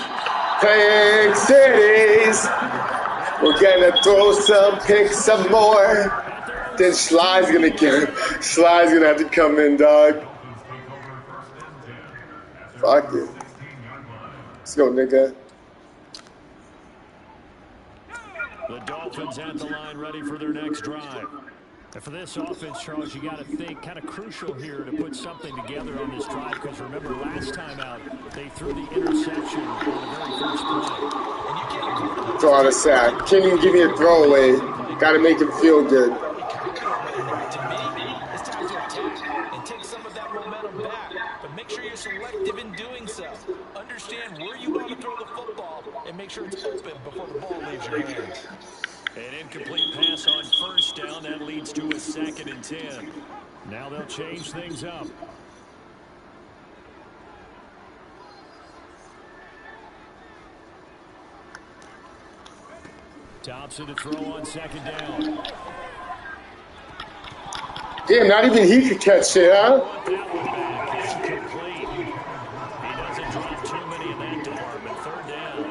Pick cities. We're gonna throw some picks some more. Then Sly's gonna have to come in, dog. Fuck it. Let's go, nigga. The Dolphins at the line, ready for their next drive. And for this offense, Charles, you got to think kind of crucial here to put something together on this drive, because remember last time out they threw the interception on the very first play. Throw out a sack. Can't even give me a throwaway. Got to make him feel good. To me, it's time to attack and take some of that momentum back. But make sure you're selective in doing so. Understand where you want to throw the football and make sure it's open before the ball leaves your hands. An incomplete pass on 1st down. That leads to a 2nd and 10. Now they'll change things up. Thompson to throw on 2nd down. Damn, not even he could catch it, huh? That one back. Incomplete. He doesn't drop too many in that department. 3rd down.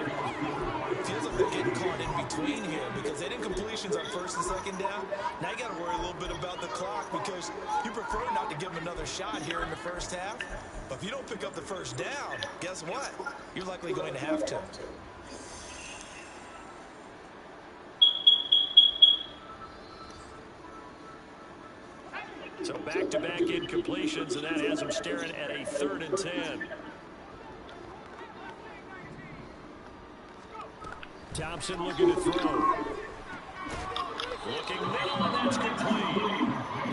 Feels like they're getting caught in between here because they didn't completions on 1st and 2nd down. Now you got to worry a little bit about the clock because you prefer not to give them another shot here in the first half. But if you don't pick up the 1st down, guess what? You're likely going to have to. So back-to-back incompletions, and that has him staring at a 3rd and 10. Thompson looking to throw. Looking middle, and that's complete.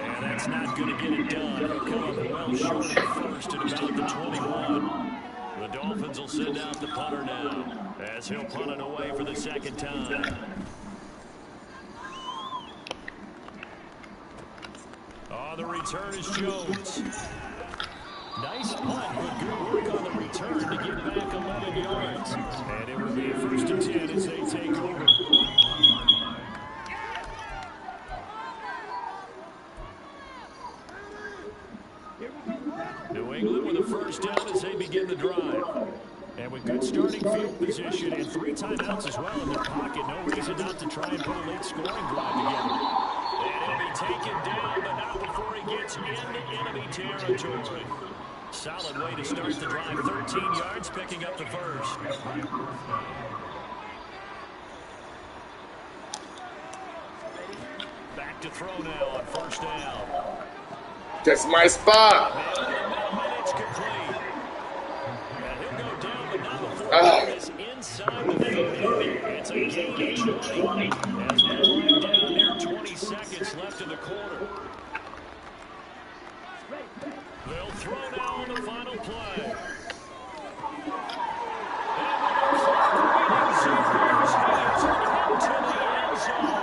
And that's not going to get it done. He'll come up well short of 1st at about the 21. The Dolphins will send out the punter now as he'll punt it away for the 2nd time. On the return is Jones. Nice punt, but good work on the return to get back 11 yards. And it will be a 1st and 10 as they take over. New England with a 1st down as they begin the drive. And with good starting field position and 3 timeouts as well in their pocket, no reason not to try and put a late scoring drive together. And he'll be taken down, but not before he gets into enemy territory. Solid way to start the drive. 13 yards, picking up the 1st. Back to throw now on 1st down. That's my spot. It's complete. And he'll go down, but not before he is inside the 30. It's a gain of 20. As we wind down near 20 seconds left in the quarter. They'll throw now on the final play. And the clock reading zeros. He is into the end zone.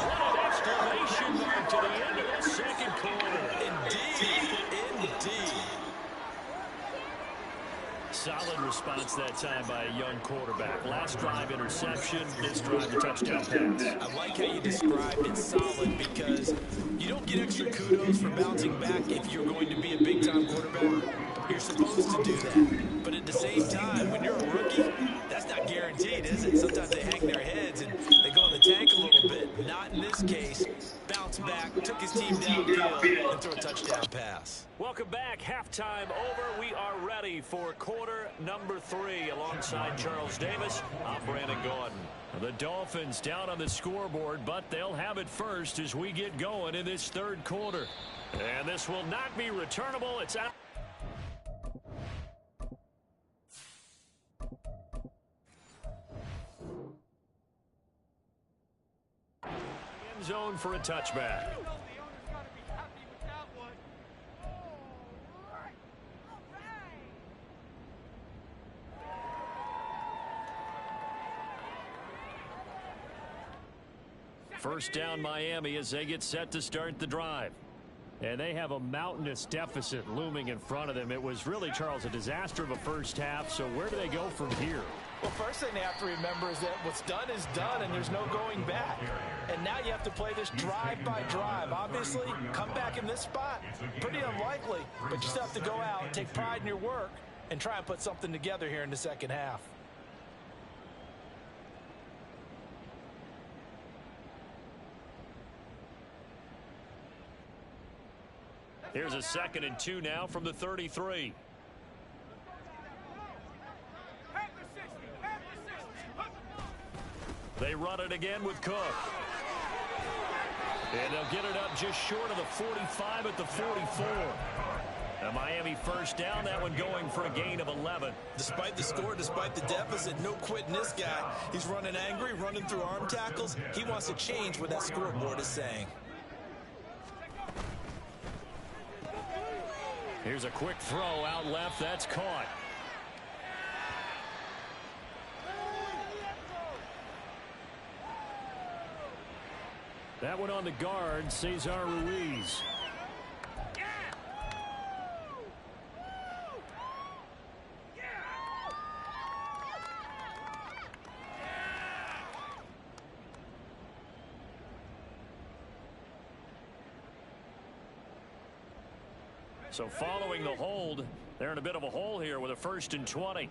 What an exclamation mark to the end of the 2nd quarter. Indeed. Solid response that time by a young quarterback. Last drive interception, this drive the touchdown pass. I like how you described it solid because you don't get extra kudos for bouncing back if you're going to be a big-time quarterback. You're supposed to do that. But at the same time, when you're a rookie, that's not guaranteed, is it? Sometimes they hang their heads and they go in the tank a little bit. Not in this case. Bounce back, took his team downfield, and threw a touchdown pass. Welcome back. Halftime over. We are ready for quarter number 3. Alongside Charles Davis, I'm Brandon Gordon. The Dolphins down on the scoreboard, but they'll have it first as we get going in this 3rd quarter. And this will not be returnable. It's out. zone for a touchback. First down Miami as they get set to start the drive. And they have a mountainous deficit looming in front of them. It was really, Charles, a disaster of a first half. So where do they go from here? Well, first thing they have to remember is that what's done is done, and there's no going back. And now you have to play this drive by drive. Obviously, come back in this spot, pretty unlikely. But you still have to go out, take pride in your work, and try and put something together here in the second half. Here's a 2nd and 2 now from the 33. They run it again with Cook. And they'll get it up just short of the 45 at the 44. A Miami first down, that one going for a gain of 11. Despite the score, despite the deficit, no quitting this guy. He's running angry, running through arm tackles. He wants to change what that scoreboard is saying. Here's a quick throw out left. That's caught. That one on the guard, Cesar Ruiz. So following the hold, they're in a bit of a hole here with a 1st and 20.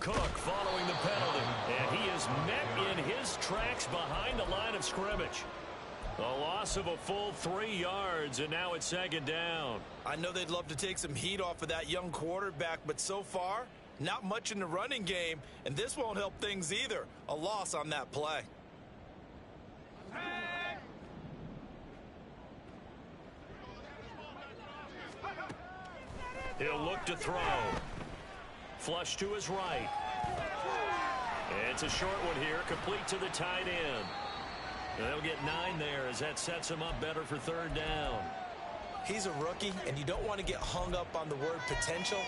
Cook following the penalty, and he is met in his tracks behind the line of scrimmage. A loss of a full 3 yards, and now it's 2nd down. I know they'd love to take some heat off of that young quarterback, but so far, not much in the running game, and this won't help things either. A loss on that play. He'll look to throw. Flush to his right. It's a short one here, complete to the tight end. They'll get 9 there as that sets him up better for 3rd down. He's a rookie, and you don't want to get hung up on the word potential.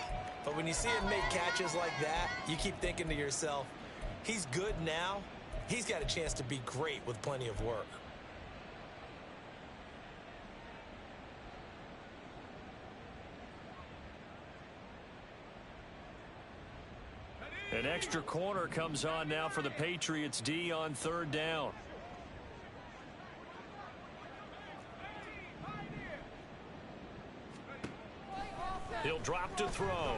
But when you see him make catches like that, you keep thinking to yourself, he's good now. He's got a chance to be great with plenty of work. An extra corner comes on now for the Patriots D on 3rd down. He'll drop to throw.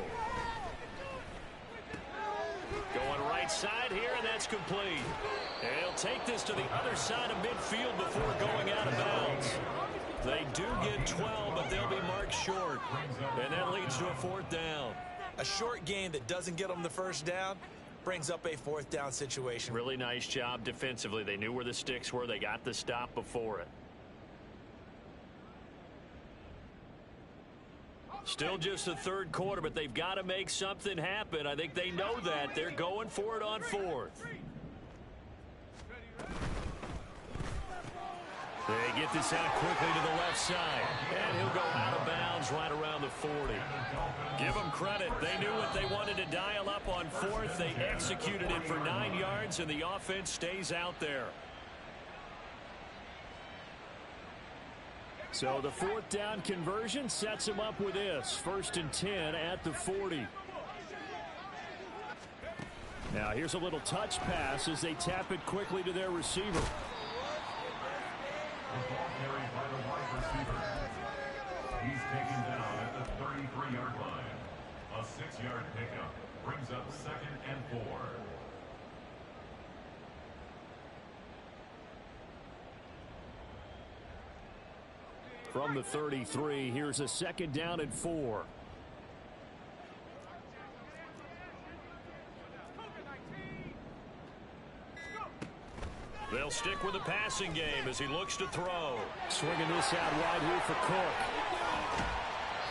Going right side here, and that's complete. And he'll take this to the other side of midfield before going out of bounds. They do get 12, but they'll be marked short. And that leads to a 4th down. A short gain that doesn't get them the 1st down brings up a 4th down situation. Really nice job defensively. They knew where the sticks were. They got the stop before it. Still just the 3rd quarter, but they've got to make something happen. I think they know that. They're going for it on 4th. They get this out quickly to the left side. And he'll go out of bounds right around the 40. Give them credit. They knew what they wanted to dial up on 4th. They executed it for 9 yards, and the offense stays out there. So the 4th down conversion sets him up with this. 1st and 10 at the 40. Now here's a little touch pass as they tap it quickly to their receiver. The ball carried by the wide receiver. He's taken down at the 33-yard line. A 6-yard pickup brings up 2nd and 4. From the 33, here's a 2nd down and 4. They'll stick with the passing game as he looks to throw. Swinging this out wide here for Cook.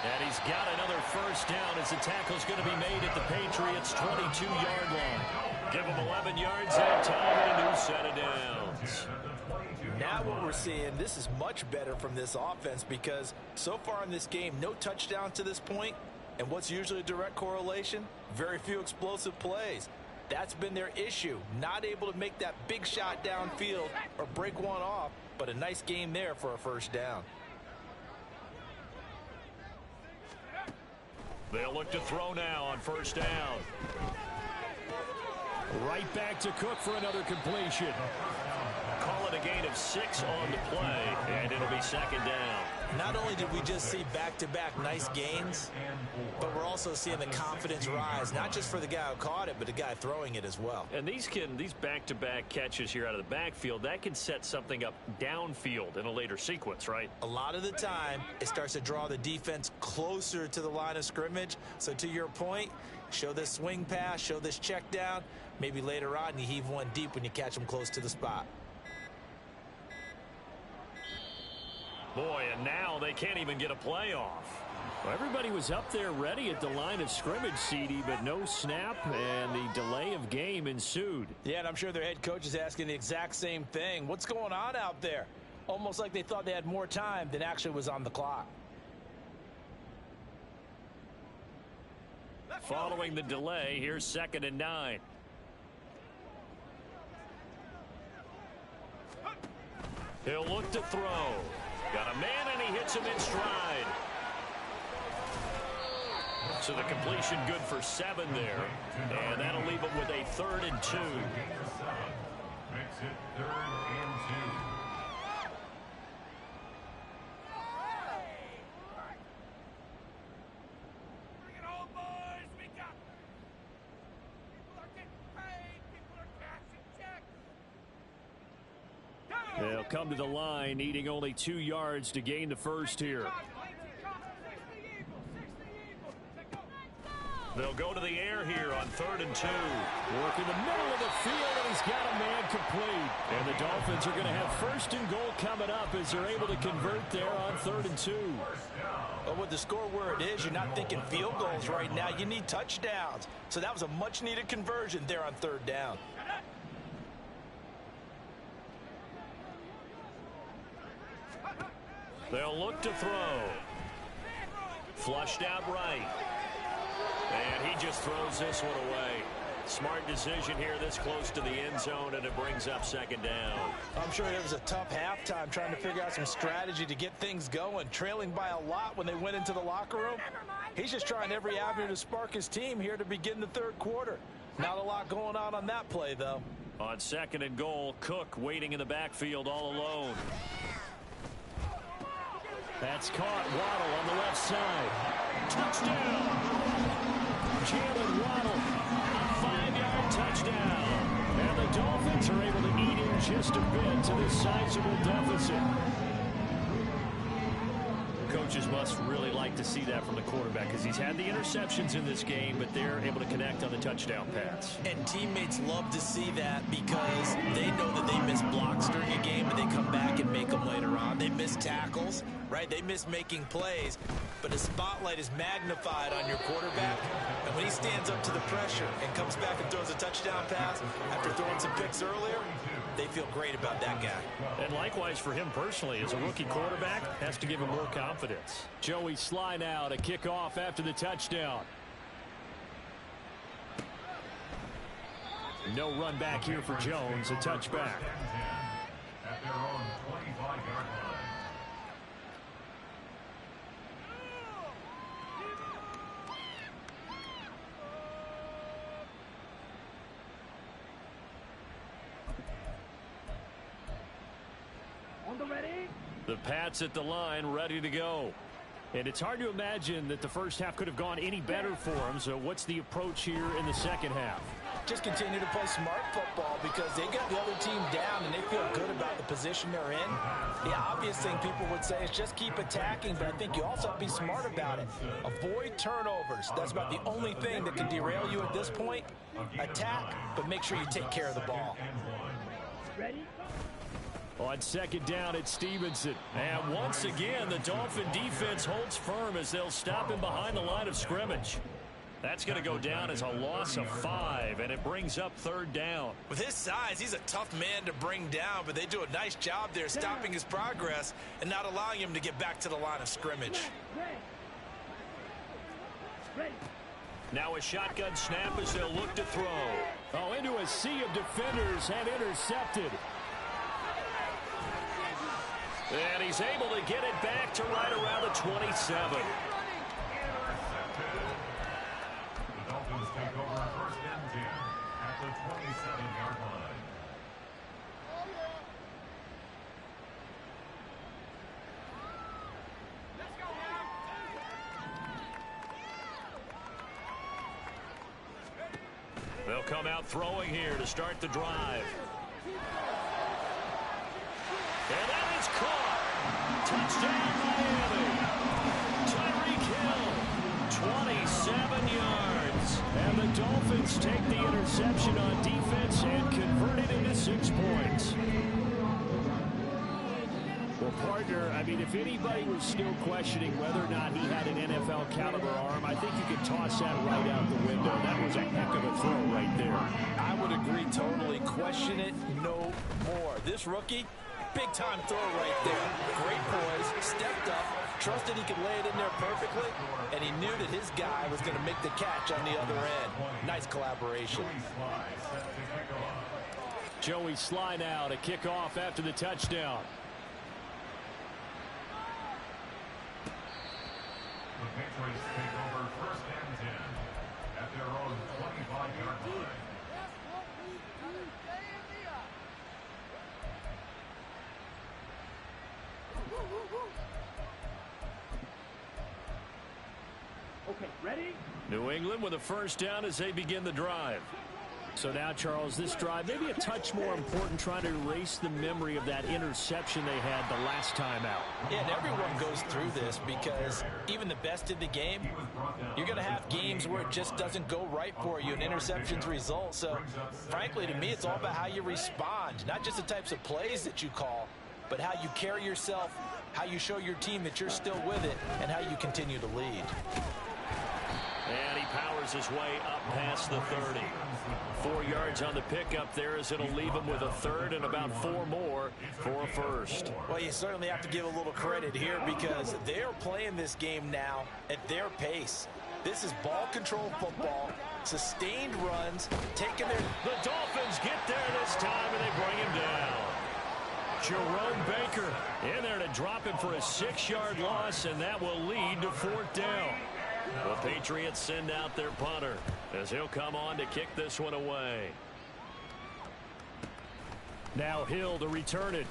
And he's got another first down as the tackle's going to be made at the Patriots' 22-yard line. Give him 11 yards that time and a new set of downs. Now what we're seeing, this is much better from this offense because so far in this game, no touchdowns to this point. And what's usually a direct correlation? Very few explosive plays. That's been their issue. Not able to make that big shot downfield or break one off, but a nice game there for a first down. They'll look to throw now on first down. Right back to Cook for another completion. Call it a gain of 6 on the play, and it'll be second down. Not only did we just see back-to-back nice gains, but we're also seeing the confidence rise, not just for the guy who caught it, but the guy throwing it as well. And these back-to-back catches here out of the backfield, that can set something up downfield in a later sequence, right? A lot of the time, it starts to draw the defense closer to the line of scrimmage. So to your point, show this swing pass, show this check down. Maybe later on you heave one deep when you catch them close to the spot. Boy, and now they can't even get a play off. Well, everybody was up there ready at the line of scrimmage, CD, but no snap, and the delay of game ensued. Yeah, and I'm sure their head coach is asking the exact same thing. What's going on out there? Almost like they thought they had more time than actually was on the clock. Following the delay, here's 2nd and 9. He'll look to throw. Got a man, and he hits him in stride. So the completion good for 7 there. And that'll leave him with a 3rd and 2. Makes it 3rd and 2. They'll come to the line, needing only 2 yards to gain the first here. They'll go to the air here on 3rd and 2. Work in the middle of the field, and he's got a man complete. And the Dolphins are going to have 1st and goal coming up as they're able to convert there on 3rd and 2. But with the score where it is, you're not thinking field goals right now. You need touchdowns. So that was a much-needed conversion there on 3rd down. They'll look to throw. Flushed out right. And he just throws this one away. Smart decision here this close to the end zone, and it brings up 2nd down. I'm sure it was a tough halftime trying to figure out some strategy to get things going. Trailing by a lot when they went into the locker room. He's just trying every avenue to spark his team here to begin the 3rd quarter. Not a lot going on that play, though. On 2nd and goal, Cook waiting in the backfield all alone. That's caught. Waddle on the left side. Touchdown! Jalen Waddle. 5-yard touchdown. And the Dolphins are able to eat in just a bit to this sizable deficit. Coaches must really like to see that from the quarterback because he's had the interceptions in this game, but they're able to connect on the touchdown pass. And teammates love to see that because they know that they miss blocks during a game, but they come back and make them later on. They miss tackles, right? They miss making plays, but the spotlight is magnified on your quarterback. And when he stands up to the pressure and comes back and throws a touchdown pass after throwing some picks earlier, they feel great about that guy. And likewise for him personally, as a rookie quarterback, has to give him more confidence. Joey Sly now to kick off after the touchdown. No run back here for Jones, a touchback. At their own 25-yard line. The Pats at the line, ready to go. And it's hard to imagine that the first half could have gone any better for them. So what's the approach here in the second half? Just continue to play smart football because they got the other team down and they feel good about the position they're in. The obvious thing people would say is just keep attacking, but I think you also have to be smart about it. Avoid turnovers. That's about the only thing that can derail you at this point. Attack, but make sure you take care of the ball. Ready? On second down, it's Stevenson. And once again, the Dolphin defense holds firm as they'll stop him behind the line of scrimmage. That's going to go down as a loss of 5, and it brings up third down. With his size, he's a tough man to bring down, but they do a nice job there stopping his progress and not allowing him to get back to the line of scrimmage. Now a shotgun snap as they'll look to throw. Oh, into a sea of defenders and intercepted. And he's able to get it back to right around the 27. The Dolphins take over first and 10 at the 27-yard line. They'll come out throwing here to start the drive. And that is caught. Touchdown, Miami. Tyreek Hill, 27 yards. And the Dolphins take the interception on defense and convert it into 6 points. Well, partner, I mean, if anybody was still questioning whether or not he had an NFL caliber arm, I think you could toss that right out the window. That was a heck of a throw right there. I would agree totally. Question it no more. This rookie, big-time throw right there. Great poise, stepped up, trusted he could lay it in there perfectly, and he knew that his guy was going to make the catch on the other end. Nice collaboration. Joey Sly now to kick off after the touchdown. The Patriots take over first and 10 at their own 25-yard line. Okay, ready? New England with a first down as they begin the drive. So now, Charles, this drive maybe a touch more important, trying to erase the memory of that interception they had the last time out. Yeah, and everyone goes through this because even the best in the game, you're going to have games where it just doesn't go right for you and interceptions result. So, frankly, to me, it's all about how you respond, not just the types of plays that you call, but how you carry yourself, how you show your team that you're still with it, and how you continue to lead. And he powers his way up past the 30. 4 yards on the pickup there as it'll leave him with a third and about 4 more for a first. Well, you certainly have to give a little credit here because they're playing this game now at their pace. This is ball control football, sustained runs, taking their... The Dolphins get there this time and they bring him down. Jerome Baker in there to drop him for a 6-yard loss, and that will lead to 4th down. The Patriots send out their punter as he'll come on to kick this one away. Now Hill to return it.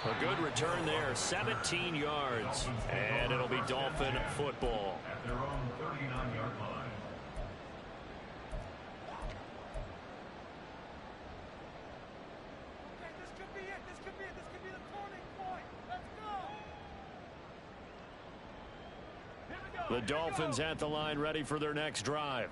A good return there, 17 yards. And it'll be Dolphin football. At their own 39-yard line. The Dolphins at the line ready for their next drive.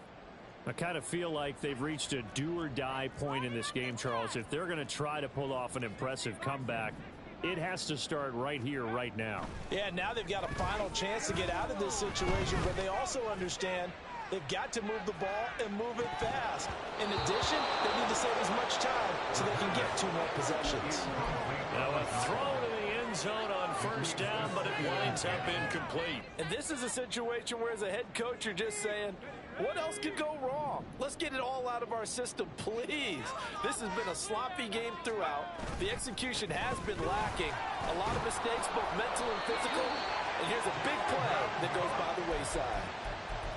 I kind of feel like they've reached a do-or-die point in this game, Charles. If they're going to try to pull off an impressive comeback, it has to start right here, right now. Yeah, now they've got a final chance to get out of this situation, but they also understand they've got to move the ball and move it fast. In addition, they need to save as much time so they can get 2 more possessions. Now a throw to the end zone on first down, but it winds up incomplete. And this is a situation where as a head coach you're just saying, what else could go wrong? Let's get it all out of our system, please. This has been a sloppy game throughout. The execution has been lacking. A lot of mistakes, both mental and physical. And here's a big play that goes by the wayside.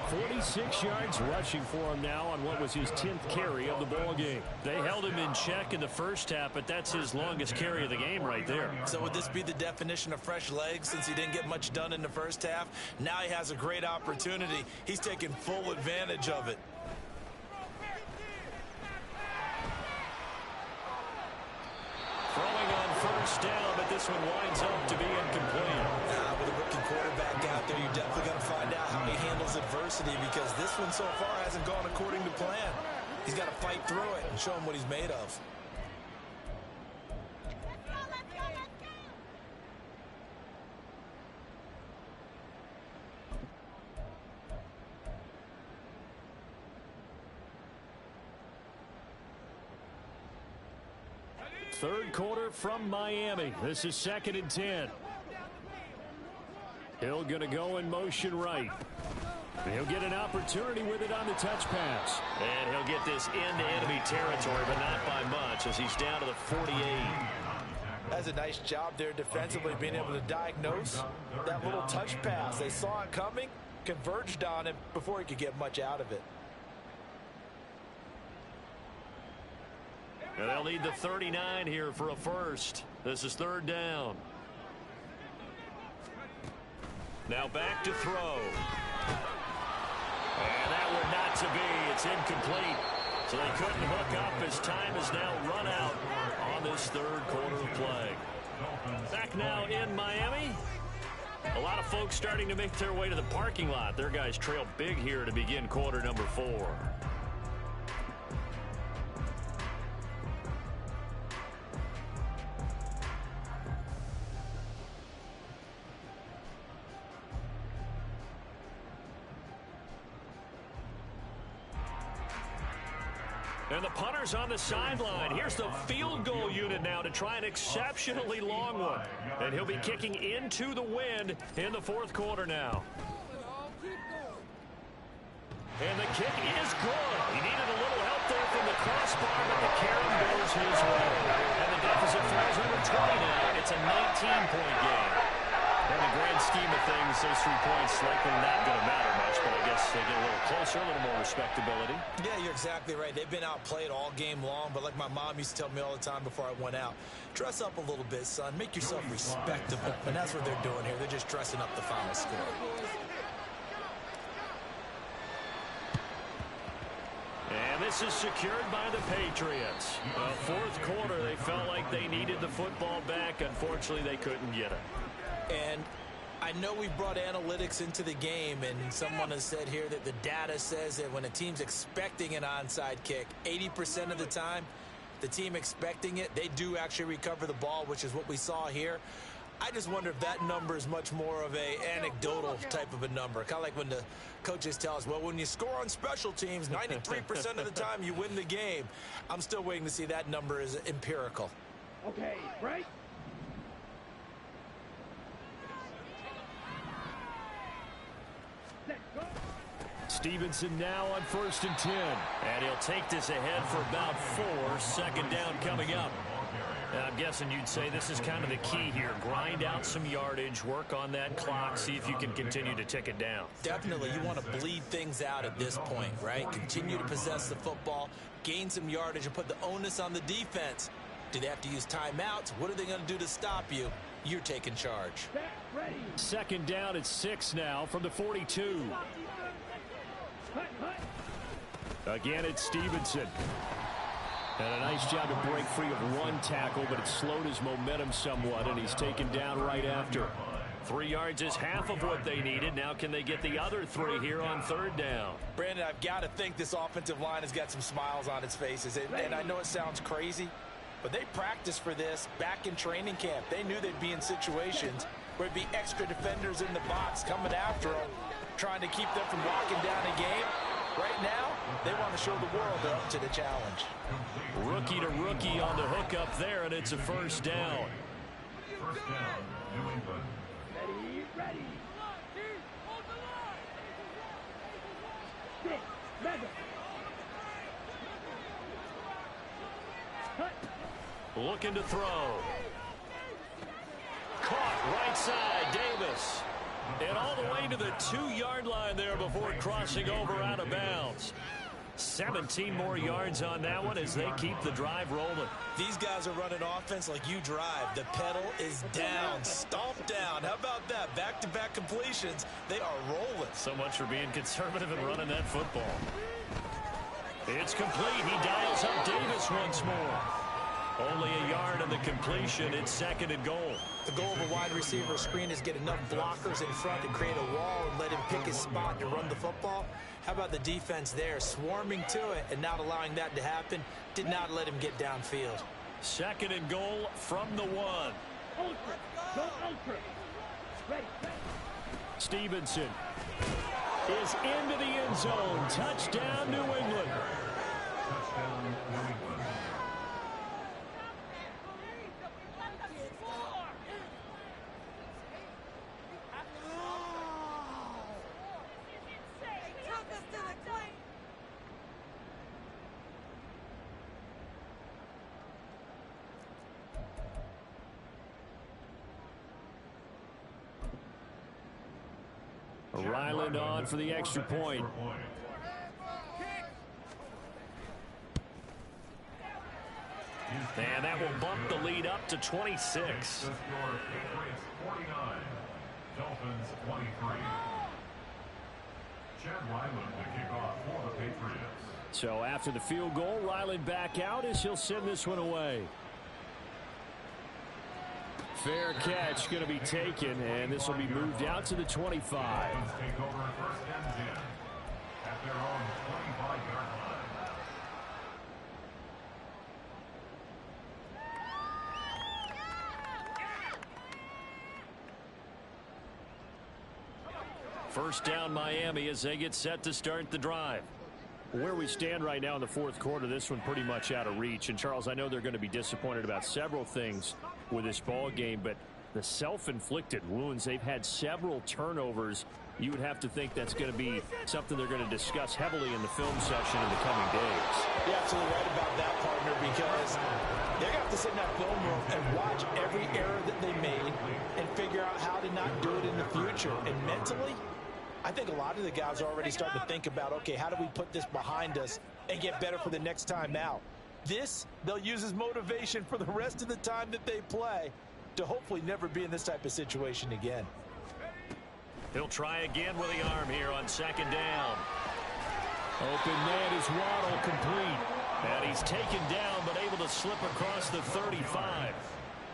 46 yards rushing for him now on what was his 10th carry of the ball game. They held him in check in the first half, but that's his longest carry of the game right there. So would this be the definition of fresh legs since he didn't get much done in the first half? Now he has a great opportunity. He's taking full advantage of it. Throwing on first down, but this one winds up to be incomplete. With a rookie quarterback out there, you're definitely going to find out how he handles adversity because this one so far hasn't gone according to plan. He's got to fight through it and show him what he's made of. Third quarter from Miami. This is 2nd and 10. Hill going to go in motion right. He'll get an opportunity with it on the touch pass. And he'll get this into enemy territory, but not by much as he's down to the 48. That's a nice job there defensively, being able to diagnose that little touch pass. They saw it coming, converged on it before he could get much out of it. And they'll need the 39 here for a first. This is 3rd down. Now back to throw. And that were not to be. It's incomplete. So they couldn't hook up as time is now run out on this 3rd quarter of play. Back now in Miami. A lot of folks starting to make their way to the parking lot. Their guys trail big here to begin quarter number 4. And the punter's on the sideline. Here's the field goal unit now to try an exceptionally long one. And he'll be kicking into the wind in the 4th quarter now. And the kick is good. He needed a little help there from the crossbar, but the carry goes his way. And the deficit falls under 20 now. It's a 19-point game. In the grand scheme of things, those 3 points likely not going to matter much, but I guess they get a little closer, a little more respectability. Yeah, you're exactly right. They've been outplayed all game long, but like my mom used to tell me all the time before I went out, dress up a little bit, son. Make yourself respectable. And that's what they're doing here. They're just dressing up the final score. And this is secured by the Patriots. 4th quarter, they felt like they needed the football back. Unfortunately, they couldn't get it. And I know we brought analytics into the game, and someone has said here that the data says that when a team's expecting an onside kick, 80% of the time, the team expecting it, they do actually recover the ball, which is what we saw here. I just wonder if that number is much more of a anecdotal type of a number. Kind of like when the coaches tell us, well, when you score on special teams, 93% of the time you win the game. I'm still waiting to see that number is empirical. Okay, right? Stevenson now on 1st and 10. And he'll take this ahead for about 4. 2nd down coming up. And I'm guessing you'd say this is kind of the key here. Grind out some yardage, work on that clock, see if you can continue to tick it down. Definitely. You want to bleed things out at this point, right? Continue to possess the football, gain some yardage, and put the onus on the defense. Do they have to use timeouts? What are they going to do to stop you? You're taking charge. 2nd down at 6 now from the 42. Again, it's Stevenson. And a nice job to break free of 1 tackle, but it slowed his momentum somewhat, and he's taken down right after. 3 yards is half of what they needed. Now can they get the other 3 here on 3rd down? Brandon, I've got to think this offensive line has got some smiles on its faces. And I know it sounds crazy, but they practiced for this back in training camp. They knew they'd be in situations where it'd be extra defenders in the box coming after them, trying to keep them from locking down a game. Right now, they want to show the world they're up to the challenge. Rookie to rookie on the hook up there, and it's a 1st down. 1st down, New England. Ready. Looking to throw. Caught right side, Davis. And all the way to the 2-yard line there before crossing over out of bounds. 17 more yards on that one as they keep the drive rolling. These guys are running offense like you drive. The pedal is down, stomp down. How about that? Back-to-back completions. They are rolling. So much for being conservative and running that football. It's complete. He dials up Davis once more. Only a yard on the completion. It's 2nd and goal. The goal of a wide receiver screen is get enough blockers in front to create a wall and let him pick his spot to run the football. How about the defense there, swarming to it and not allowing that to happen? Did not let him get downfield. 2nd and goal from the 1. Ultra. Go ultra. Ready. Stevenson is into the end zone. Touchdown, New England. Touchdown, New England. Ryland on for the extra point. And that will bump the lead up to 26. The score, Patriots 49, Dolphins 23. Chad Ryland to kick off for the Patriots. So after the field goal, Ryland back out as he'll send this one away. Fair catch going to be taken, and this will be moved out to the 25. Dolphins take over first and 10 at their own 25-yard line. First down Miami as they get set to start the drive. Where we stand right now in the fourth quarter, this one pretty much out of reach. And Charles, I know they're going to be disappointed about several things with this ball game, but the self-inflicted wounds, they've had several turnovers. You would have to think that's going to be something they're going to discuss heavily in the film session in the coming days. You're absolutely right about that, partner, because they're going to have to sit in that film room and watch every error that they made and figure out how to not do it in the future. And mentally, I think a lot of the guys are already starting to think about, okay, how do we put this behind us and get better for the next time out? This, they'll use as motivation for the rest of the time that they play to hopefully never be in this type of situation again. He'll try again with the arm here on second down. Open man is Waddle, complete. And he's taken down but able to slip across the 35.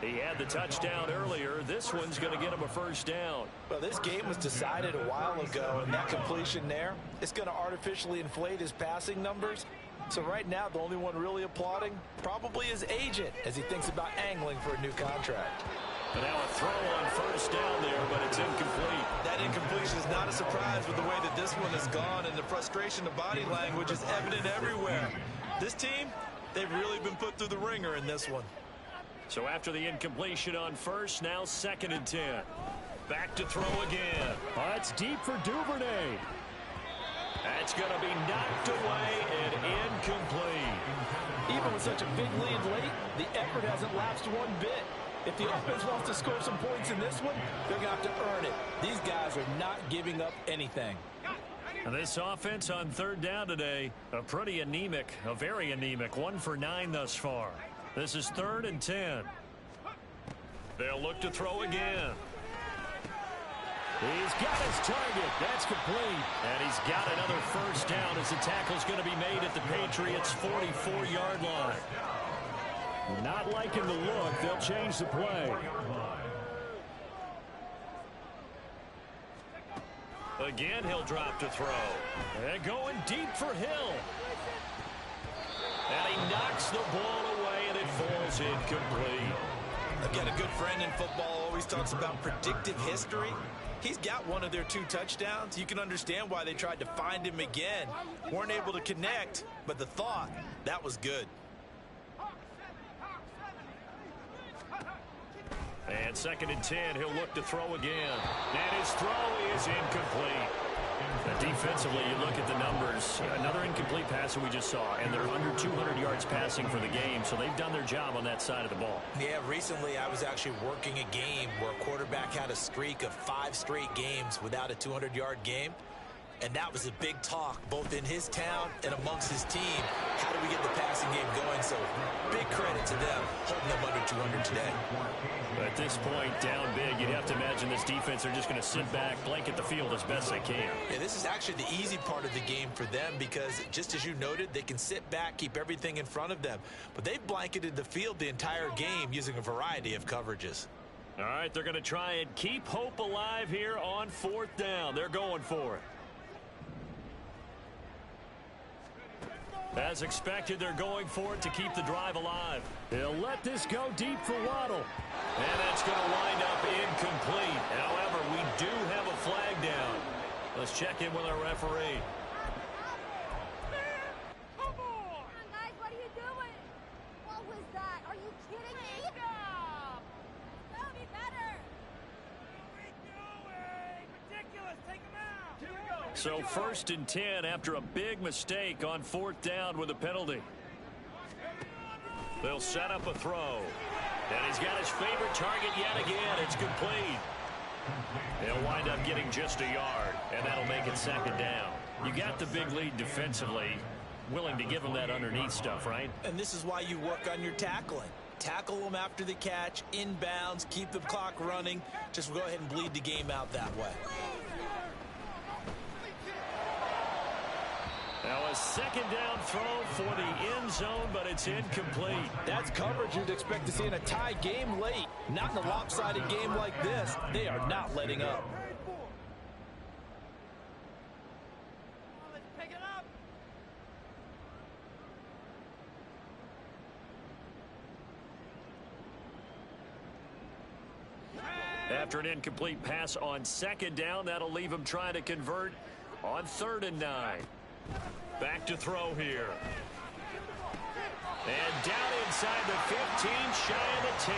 He had the touchdown earlier. This one's going to get him a first down. Well, this game was decided a while ago, and that completion there is going to artificially inflate his passing numbers. So right now, the only one really applauding probably his agent as he thinks about angling for a new contract. But now a throw on first down there, but it's incomplete. That incompletion is not a surprise with the way that this one has gone, and the frustration of body language is evident everywhere. This team, they've really been put through the ringer in this one. So after the incompletion on first, now second and 10. Back to throw again. That's deep for Duvernay. That's going to be knocked away and incomplete. Even with such a big lead late, the effort hasn't lapsed one bit. If the offense wants to score some points in this one, they're going to have to earn it. These guys are not giving up anything. And this offense on third down today, a very anemic. 1 for 9 thus far. This is 3rd and 10. They'll look to throw again. He's got his target. That's complete. And he's got another first down as the tackle's going to be made at the Patriots' 44-yard line. Not liking the look. They'll change the play. Again, he'll drop to throw. And going deep for Hill. And he knocks the ball away, and it falls incomplete. Again, a good friend in football always talks about predictive history. He's got one of their 2 touchdowns. You can understand why they tried to find him again. Weren't able to connect, but the thought, that was good. And 2nd and 10, he'll look to throw again. And his throw is incomplete. Defensively, you look at the numbers. Another incomplete pass that we just saw, and they're under 200 yards passing for the game, so they've done their job on that side of the ball. Yeah, recently I was actually working a game where a quarterback had a streak of 5 straight games without a 200-yard game. And that was a big talk, both in his town and amongst his team. How do we get the passing game going? So big credit to them, holding them under 200 today. At this point, down big, you'd have to imagine this defense are just going to sit back, blanket the field as best they can. Yeah, this is actually the easy part of the game for them because, just as you noted, they can sit back, keep everything in front of them. But they've blanketed the field the entire game using a variety of coverages. All right, they're going to try and keep hope alive here on 4th down. They're going for it. As expected, they're going for it to keep the drive alive. They'll let this go deep for Waddle. And that's going to wind up incomplete. However, we do have a flag down. Let's check in with our referee. Come on, guys, what are you doing? What was that? Are you kidding me? Stop! No, be better. What are we doing? Ridiculous. Take him out. Here we go. So 1st and 10 after a big mistake on 4th down with a penalty. They'll set up a throw. And he's got his favorite target yet again. It's complete. They'll wind up getting just a yard, and that'll make it second down. You got the big lead defensively, willing to give them that underneath stuff, right? And this is why you work on your tackling. Tackle them after the catch, inbounds, keep the clock running. Just go ahead and bleed the game out that way. Now a second down throw for the end zone, but it's incomplete. That's coverage you'd expect to see in a tie game late. Not in a lopsided game like this. They are not letting up. After an incomplete pass on second down, that'll leave him trying to convert on 3rd and 9. Back to throw here. And down inside the 15, shy of the 10.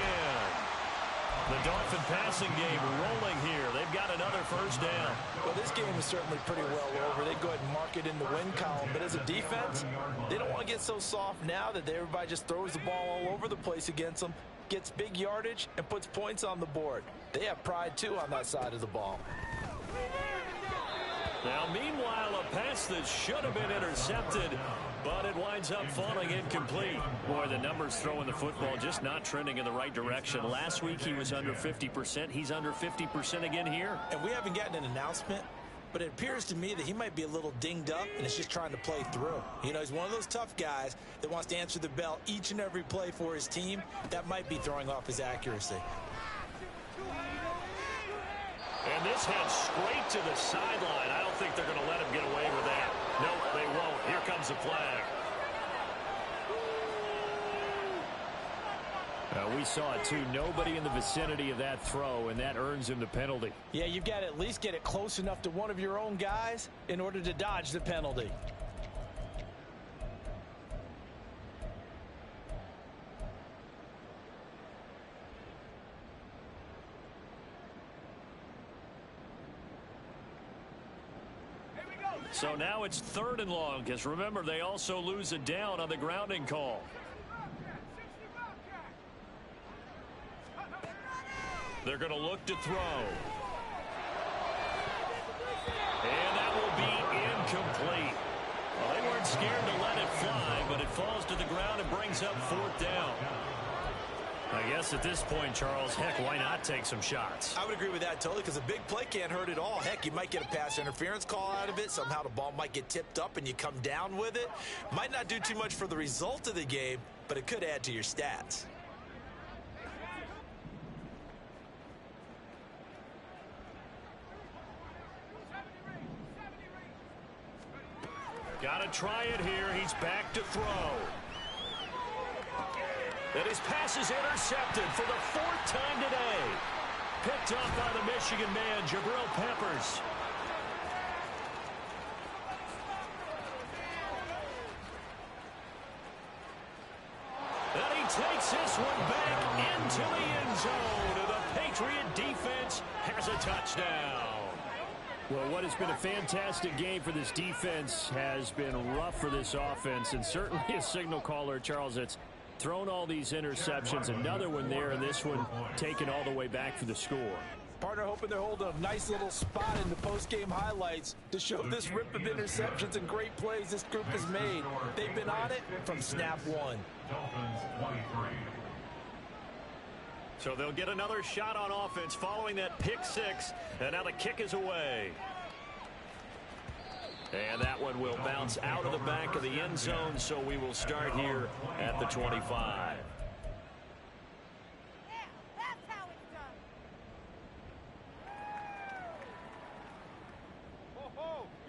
The Dolphin passing game rolling here. They've got another first down. Well, this game is certainly pretty well over. They go ahead and mark it in the win column. But as a defense, they don't want to get so soft now that everybody just throws the ball all over the place against them, gets big yardage, and puts points on the board. They have pride, too, on that side of the ball. Now, meanwhile, a pass that should have been intercepted, but it winds up falling incomplete. Boy, the numbers throwing the football just not trending in the right direction. Last week, he was under 50%. He's under 50% again here. And we haven't gotten an announcement, but it appears to me that he might be a little dinged up and is just trying to play through. You know, he's one of those tough guys that wants to answer the bell each and every play for his team. That might be throwing off his accuracy. And this heads straight to the sideline. I don't think they're going to let him get away with that. Nope, they won't. Here comes the flag. We saw it, too. Nobody in the vicinity of that throw, and that earns him the penalty. Yeah, you've got to at least get it close enough to one of your own guys in order to dodge the penalty. So now it's 3rd and long, because remember, they also lose a down on the grounding call. They're going to look to throw. And that will be incomplete. Well, they weren't scared to let it fly, but it falls to the ground and brings up 4th down. I guess at this point, Charles, heck, why not take some shots? I would agree with that totally, because a big play can't hurt at all. Heck, you might get a pass interference call out of it. Somehow the ball might get tipped up and you come down with it. Might not do too much for the result of the game, but it could add to your stats. Got to try it here. He's back to throw. And his pass is intercepted for the 4th time today. Picked off by the Michigan man, Jabril Peppers. And he takes this one back into the end zone. And the Patriot defense has a touchdown. Well, what has been a fantastic game for this defense has been rough for this offense. And certainly a signal caller, Charles, that's thrown all these interceptions. Another one there, and this one taken all the way back for the score. Partner hoping they're holding a nice little spot in the post-game highlights to show this rip of interceptions and great plays this group has made. They've been on it from snap one. So they'll get another shot on offense following that pick 6, and now the kick is away. And that one will bounce out of the back of the end zone, so we will start here at the 25.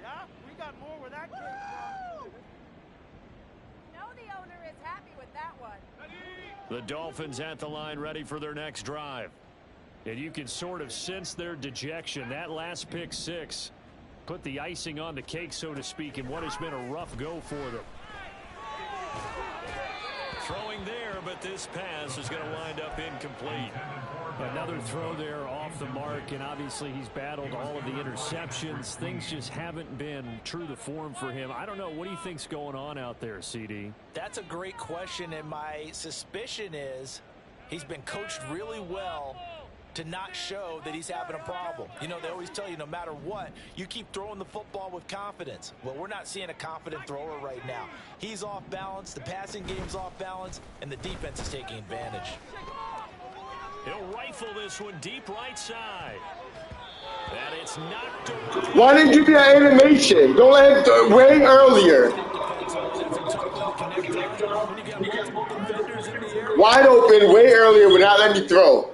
Yeah, we got more where that came from. You know the owner is happy with that one. The Dolphins at the line ready for their next drive. And you can sort of sense their dejection. That last pick 6 put the icing on the cake, so to speak, in what has been a rough go for them. Throwing there, but this pass is going to wind up incomplete. Another throw there off the mark, and obviously he's battled all of the interceptions. Things just haven't been true to form for him. I don't know. What do you think's going on out there, CD? That's a great question, and my suspicion is he's been coached really well to not show that he's having a problem. You know, they always tell you no matter what, you keep throwing the football with confidence. Well, we're not seeing a confident thrower right now. He's off balance, the passing game's off balance, and the defense is taking advantage. He'll rifle this one deep right side. And it's knocked away. Why didn't you do that animation? Don't let him throw way earlier. Wide open, way earlier, would not let me throw.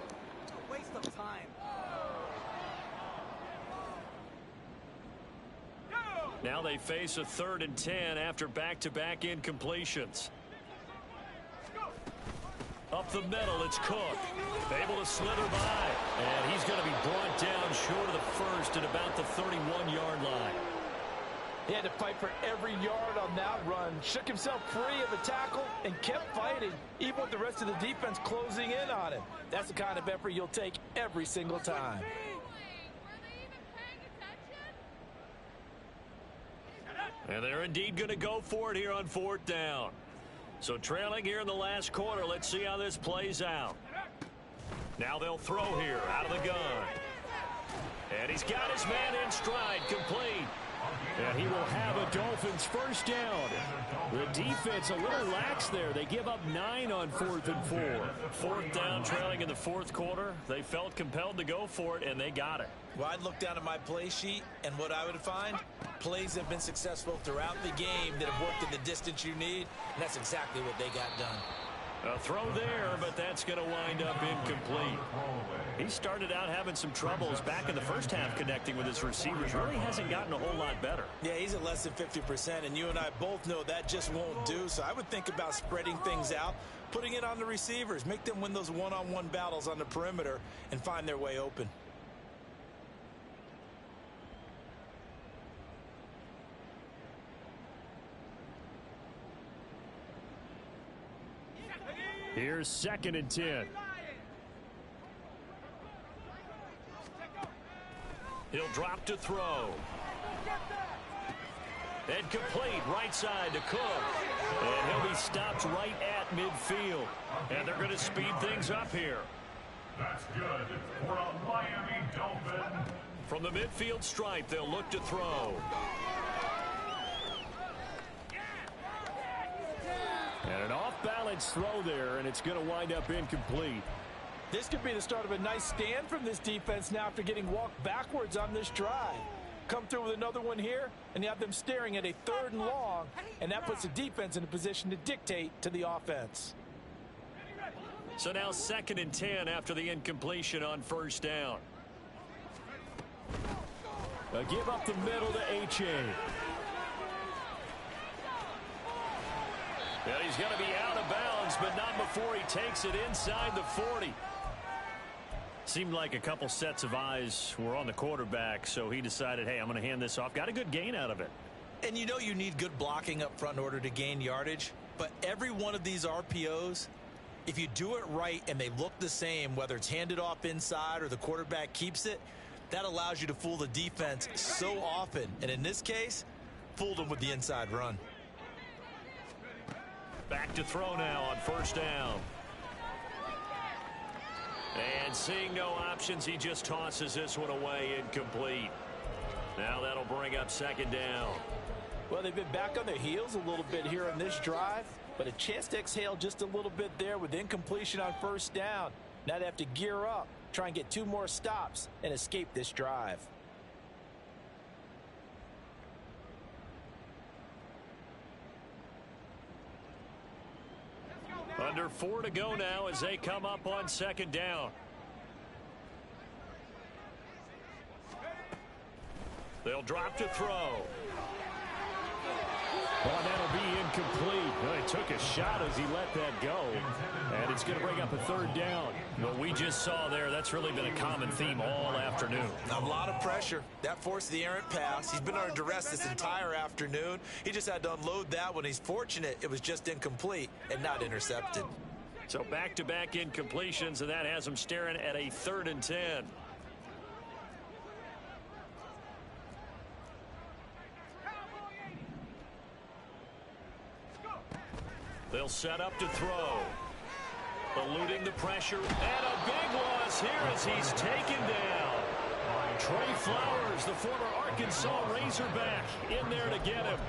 Now they face a 3rd and 10 after back-to-back incompletions. Up the middle, it's Cook. Able to slither by. And he's going to be brought down short of the first at about the 31-yard line. He had to fight for every yard on that run. Shook himself free of a tackle and kept fighting, even with the rest of the defense closing in on him. That's the kind of effort you'll take every single time. And they're indeed going to go for it here on 4th down. So trailing here in the last quarter, let's see how this plays out. Now they'll throw here out of the gun. And he's got his man in stride, complete. And he will have a Dolphins first down. The defense a little lax there. They give up 9 on 4th and 4. 4th down, trailing in the 4th quarter. They felt compelled to go for it, and they got it. Well, I'd look down at my play sheet, and what I would find, plays have been successful throughout the game that have worked in the distance you need, and that's exactly what they got done. A throw there, but that's going to wind up incomplete. He started out having some troubles back in the first half connecting with his receivers. Really hasn't gotten a whole lot better. Yeah, he's at less than 50%, and you and I both know that just won't do. So I would think about spreading things out, putting it on the receivers, make them win those one-on-one battles on the perimeter, and find their way open. Here's 2nd and 10. He'll drop to throw. And complete right side to Cook. And he'll be stopped right at midfield. And they're going to speed things up here. That's good for a Miami Dolphin. From the midfield stripe, they'll look to throw. And an off-balance throw there, and it's going to wind up incomplete. This could be the start of a nice stand from this defense now after getting walked backwards on this drive. Come through with another one here, and you have them staring at a 3rd and long, and that puts the defense in a position to dictate to the offense. So now 2nd and 10 after the incompletion on 1st down. A give up the middle to H.A. Well, he's going to be out of bounds, but not before he takes it inside the 40. Seemed like a couple sets of eyes were on the quarterback, so he decided, hey, I'm going to hand this off. Got a good gain out of it. And you know you need good blocking up front in order to gain yardage, but every one of these RPOs, if you do it right and they look the same, whether it's handed off inside or the quarterback keeps it, that allows you to fool the defense so often. And in this case, fooled them with the inside run. Back to throw now on 1st down. And seeing no options, he just tosses this one away, incomplete. Now that'll bring up 2nd down. Well, they've been back on their heels a little bit here on this drive, but a chance to exhale just a little bit there with incompletion on 1st down. Now they have to gear up, try and get 2 more stops, and escape this drive. Under 4 to go now as they come up on 2nd down. They'll drop to throw. Oh, that'll be incomplete. Well, he took a shot as he let that go. And it's going to bring up a 3rd down. What we just saw there, that's really been a common theme all afternoon. A lot of pressure. That forced the errant pass. He's been under duress this entire afternoon. He just had to unload that one. He's fortunate it was just incomplete and not intercepted. So back-to-back incompletions, and that has him staring at a 3rd and 10. They'll set up to throw. Eluding the pressure, and a big loss here as he's taken down. Trey Flowers, the former Arkansas Razorback, in there to get him.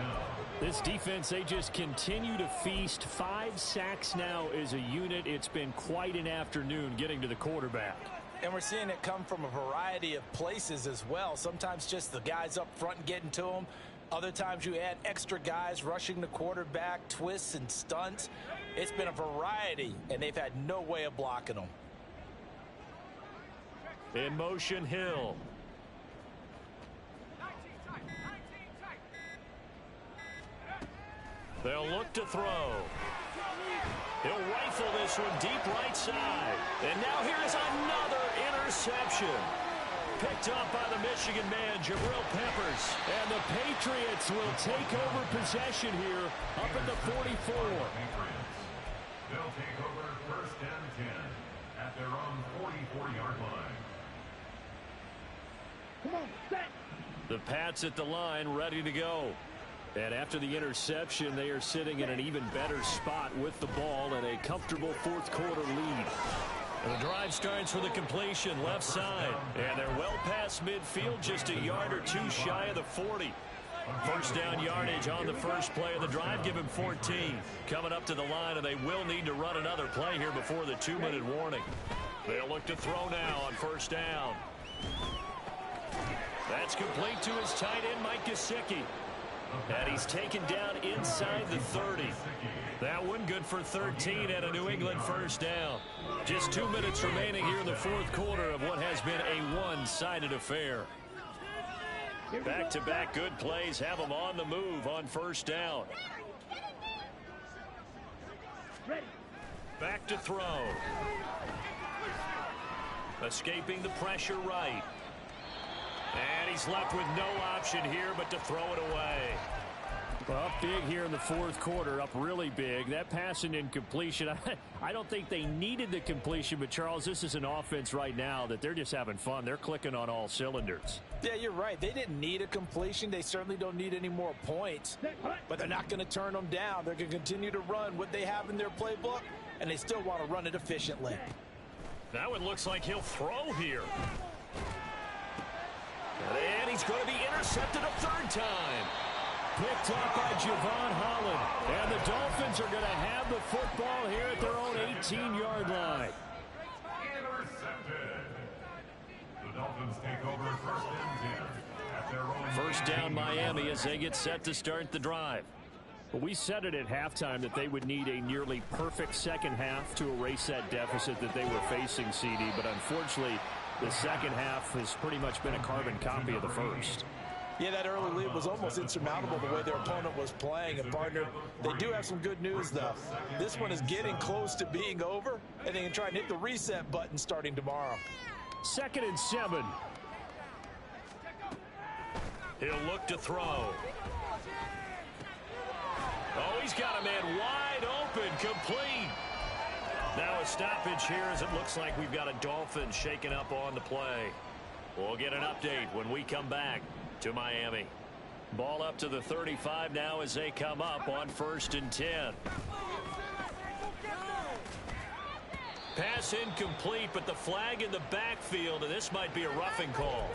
This defense, they just continue to feast. 5 sacks now as a unit. It's been quite an afternoon getting to the quarterback. And we're seeing it come from a variety of places as well. Sometimes just the guys up front getting to them. Other times you add extra guys rushing the quarterback, twists and stunts. It's been a variety, and they've had no way of blocking them. In motion, Hill. They'll look to throw. He'll rifle this one deep right side. And now here's another interception. Picked up by the Michigan man, Jabril Peppers. And the Patriots will take over possession here up at the 44. They'll take over 1st and 10 at their own 44-yard line. Come on, set. The Pats at the line, ready to go. And after the interception, they are sitting in an even better spot with the ball and a comfortable 4th quarter lead. And the drive starts with a completion left side. And they're well past midfield, just a yard or 2 shy of the 40. First down yardage on the first play of the drive. Give him 14. Coming up to the line, and they will need to run another play here before the 2-minute warning. They'll look to throw now on first down. That's complete to his tight end, Mike Gesicki. And he's taken down inside the 30. That one good for 13 and a New England first down. Just 2 minutes remaining here in the 4th quarter of what has been a one-sided affair. Back-to-back good plays have them on the move on first down. Back to throw. Escaping the pressure right. And he's left with no option here but to throw it away. Up big here in the 4th quarter, up really big. That pass and incompletion, I don't think they needed the completion, but Charles, this is an offense right now that they're just having fun. They're clicking on all cylinders. Yeah, you're right. They didn't need a completion. They certainly don't need any more points, but they're not going to turn them down. They're going to continue to run what they have in their playbook, and they still want to run it efficiently. That one looks like he'll throw here. And he's going to be intercepted a 3rd time. Picked up by Javon Holland. And the Dolphins are going to have the football here at their own 18-yard line. Intercepted. The Dolphins take over 1st and 10 at their own. First down Miami as they get set to start the drive. But we said it at halftime that they would need a nearly perfect second half to erase that deficit that they were facing, CD. But unfortunately, the second half has pretty much been a carbon copy of the first. Yeah, that early lead was almost insurmountable the way their opponent was playing. And, partner, they do have some good news, though. This one is getting close to being over, and they can try and hit the reset button starting tomorrow. 2nd and 7. He'll look to throw. Oh, he's got a man wide open, complete. Now a stoppage here as it looks like we've got a Dolphin shaken up on the play. We'll get an update when we come back to Miami. Ball up to the 35 now as they come up on 1st and 10. Pass incomplete, but the flag in the backfield, and this might be a roughing call.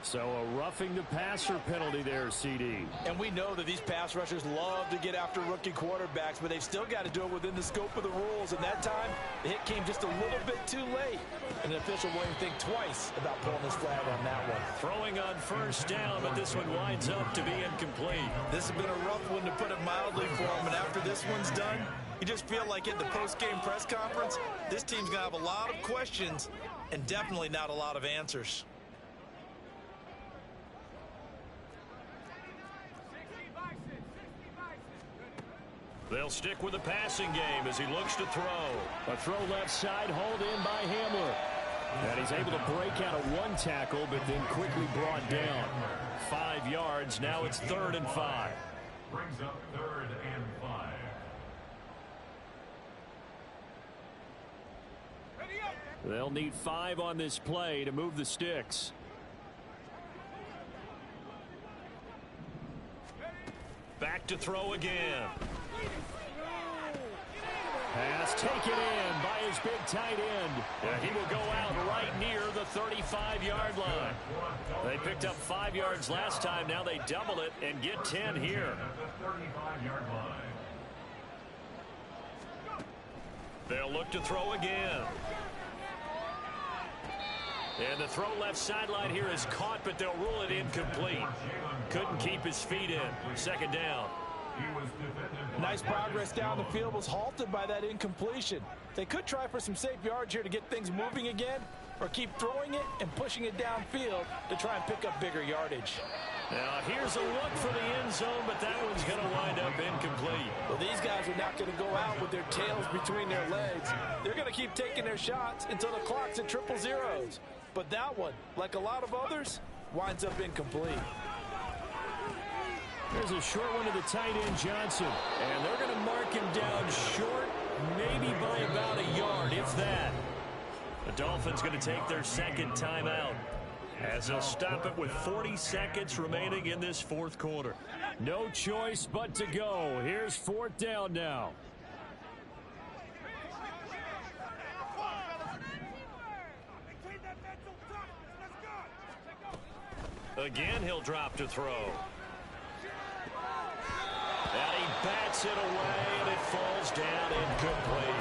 So a roughing the passer penalty there, CD. And we know that these pass rushers love to get after rookie quarterbacks, but they've still got to do it within the scope of the rules. And that time, the hit came just a little bit too late. And the official won't even think twice about pulling his flag on that one. Throwing on first down, but this one winds up to be incomplete. This has been a rough one, to put it mildly, for him. And after this one's done, you just feel like at the post-game press conference, this team's going to have a lot of questions and definitely not a lot of answers. They'll stick with the passing game as he looks to throw. A throw left side, hauled in by Hamler. And he's able to break out of one tackle, but then quickly brought down. 5 yards, now it's 3rd and 5. Brings up 3rd and 5. They'll need 5 on this play to move the sticks. Back to throw again. Pass taken in by his big tight end. Yeah, he will go out right near the 35-yard line. They picked up 5 yards last time. Now they double it and get 10 here. They'll look to throw again. And the throw left sideline here is caught, but they'll rule it incomplete. Couldn't keep his feet in. Second down. Nice progress down the field, was halted by that incompletion. They could try for some safe yards here to get things moving again, or keep throwing it and pushing it downfield to try and pick up bigger yardage. Now here's a look for the end zone, but that one's going to wind up incomplete. Well, these guys are not going to go out with their tails between their legs. They're going to keep taking their shots until the clock's at 000. But that one, like a lot of others, winds up incomplete. There's a short one to the tight end, Johnson. And they're going to mark him down short, maybe by about a yard, if that. The Dolphins going to take their second timeout, as they'll stop it with 40 seconds remaining in this fourth quarter. No choice but to go. Here's fourth down now. Again, he'll drop to throw. And he bats it away, and it falls down incomplete.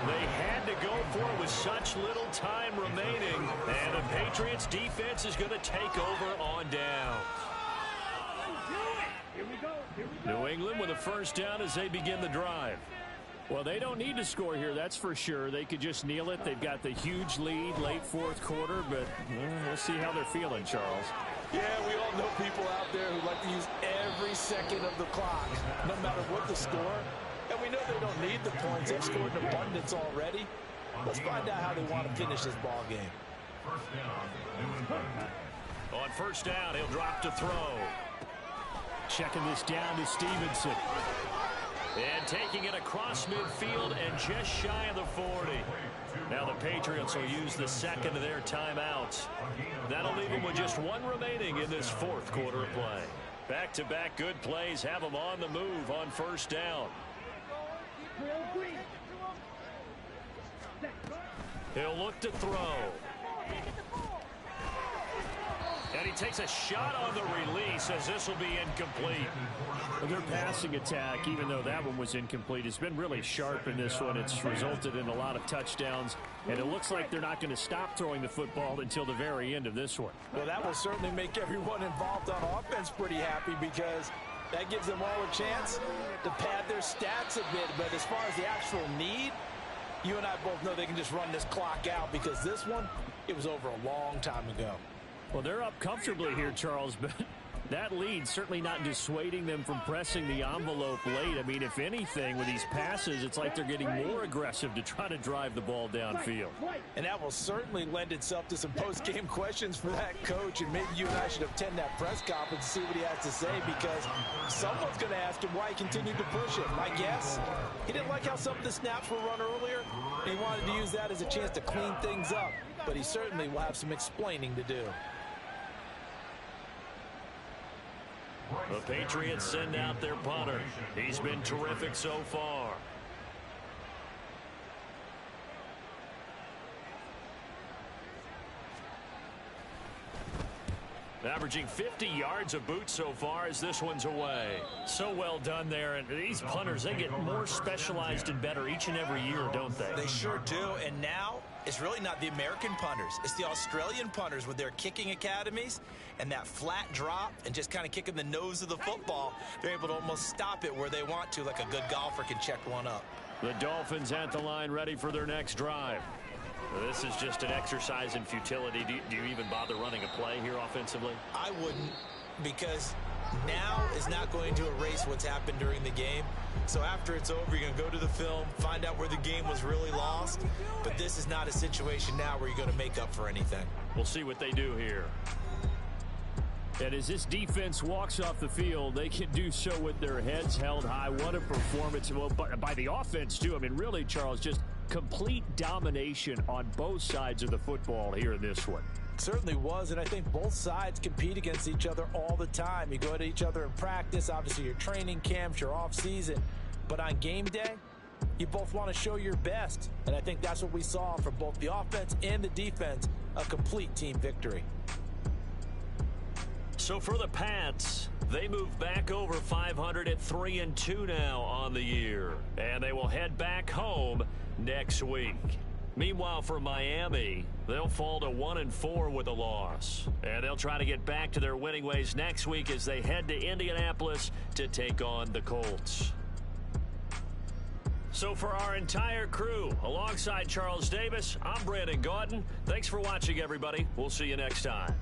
They had to go for it with such little time remaining, and the Patriots defense is going to take over on down. New England with a first down as they begin the drive. Well, they don't need to score here, that's for sure. They could just kneel it. They've got the huge lead late fourth quarter, but we'll see how they're feeling, Charles. Yeah, we all know people out there who like to use every second of the clock, no matter what the score. And we know they don't need the points. They've scored in abundance already. Let's find out how they want to finish this ball game. On first down, he'll drop to throw. Checking this down to Stevenson. And taking it across midfield and just shy of the 40. Now the Patriots will use the second of their timeouts. That'll leave them with just one remaining in this fourth quarter of play. Back-to-back good plays have them on the move on first down. He'll look to throw. And he takes a shot on the release as this will be incomplete. Their passing attack, even though that one was incomplete, has been really sharp in this one. It's resulted in a lot of touchdowns, and it looks like they're not going to stop throwing the football until the very end of this one. Well, that will certainly make everyone involved on offense pretty happy, because that gives them all a chance to pad their stats a bit. But as far as the actual need, you and I both know they can just run this clock out, because this one, it was over a long time ago. Well, they're up comfortably here, Charles, but that lead certainly not dissuading them from pressing the envelope late. I mean, if anything, with these passes, it's like they're getting more aggressive to try to drive the ball downfield. And that will certainly lend itself to some post-game questions for that coach, and maybe you and I should attend that press conference and see what he has to say, because someone's going to ask him why he continued to push it. My guess, he didn't like how some of the snaps were run earlier, and he wanted to use that as a chance to clean things up, but he certainly will have some explaining to do. The Patriots send out their punter. He's been terrific so far. Averaging 50 yards a boot so far as this one's away. So well done there. And these punters, they get more specialized and better each and every year, don't they? They sure do. And now it's really not the American punters. It's the Australian punters with their kicking academies and that flat drop and just kind of kicking the nose of the football. They're able to almost stop it where they want to, like a good golfer can check one up. The Dolphins at the line, ready for their next drive. This is just an exercise in futility. Do you even bother running a play here offensively? I wouldn't, because now is not going to erase what's happened during the game. So after it's over, you're going to go to the film, find out where the game was really lost. But this is not a situation now where you're going to make up for anything. We'll see what they do here. And as this defense walks off the field, they can do so with their heads held high. What a performance. Well, by the offense, too. I mean, really, Charles, just complete domination on both sides of the football here in this one. Certainly was, and I think both sides compete against each other all the time. You go at each other in practice, obviously your training camps, your off season, but on game day, You both want to show your best, and I think that's what we saw from both the offense and the defense, a complete team victory. So for the Pats, they move back over 500 at 3-2 now on the year, and they will head back home next week. Meanwhile, for Miami, they'll fall to 1-4 with a loss, and they'll try to get back to their winning ways next week as they head to Indianapolis to take on the Colts. So for our entire crew, alongside Charles Davis, I'm Brandon Gaudin. Thanks for watching, everybody. We'll see you next time.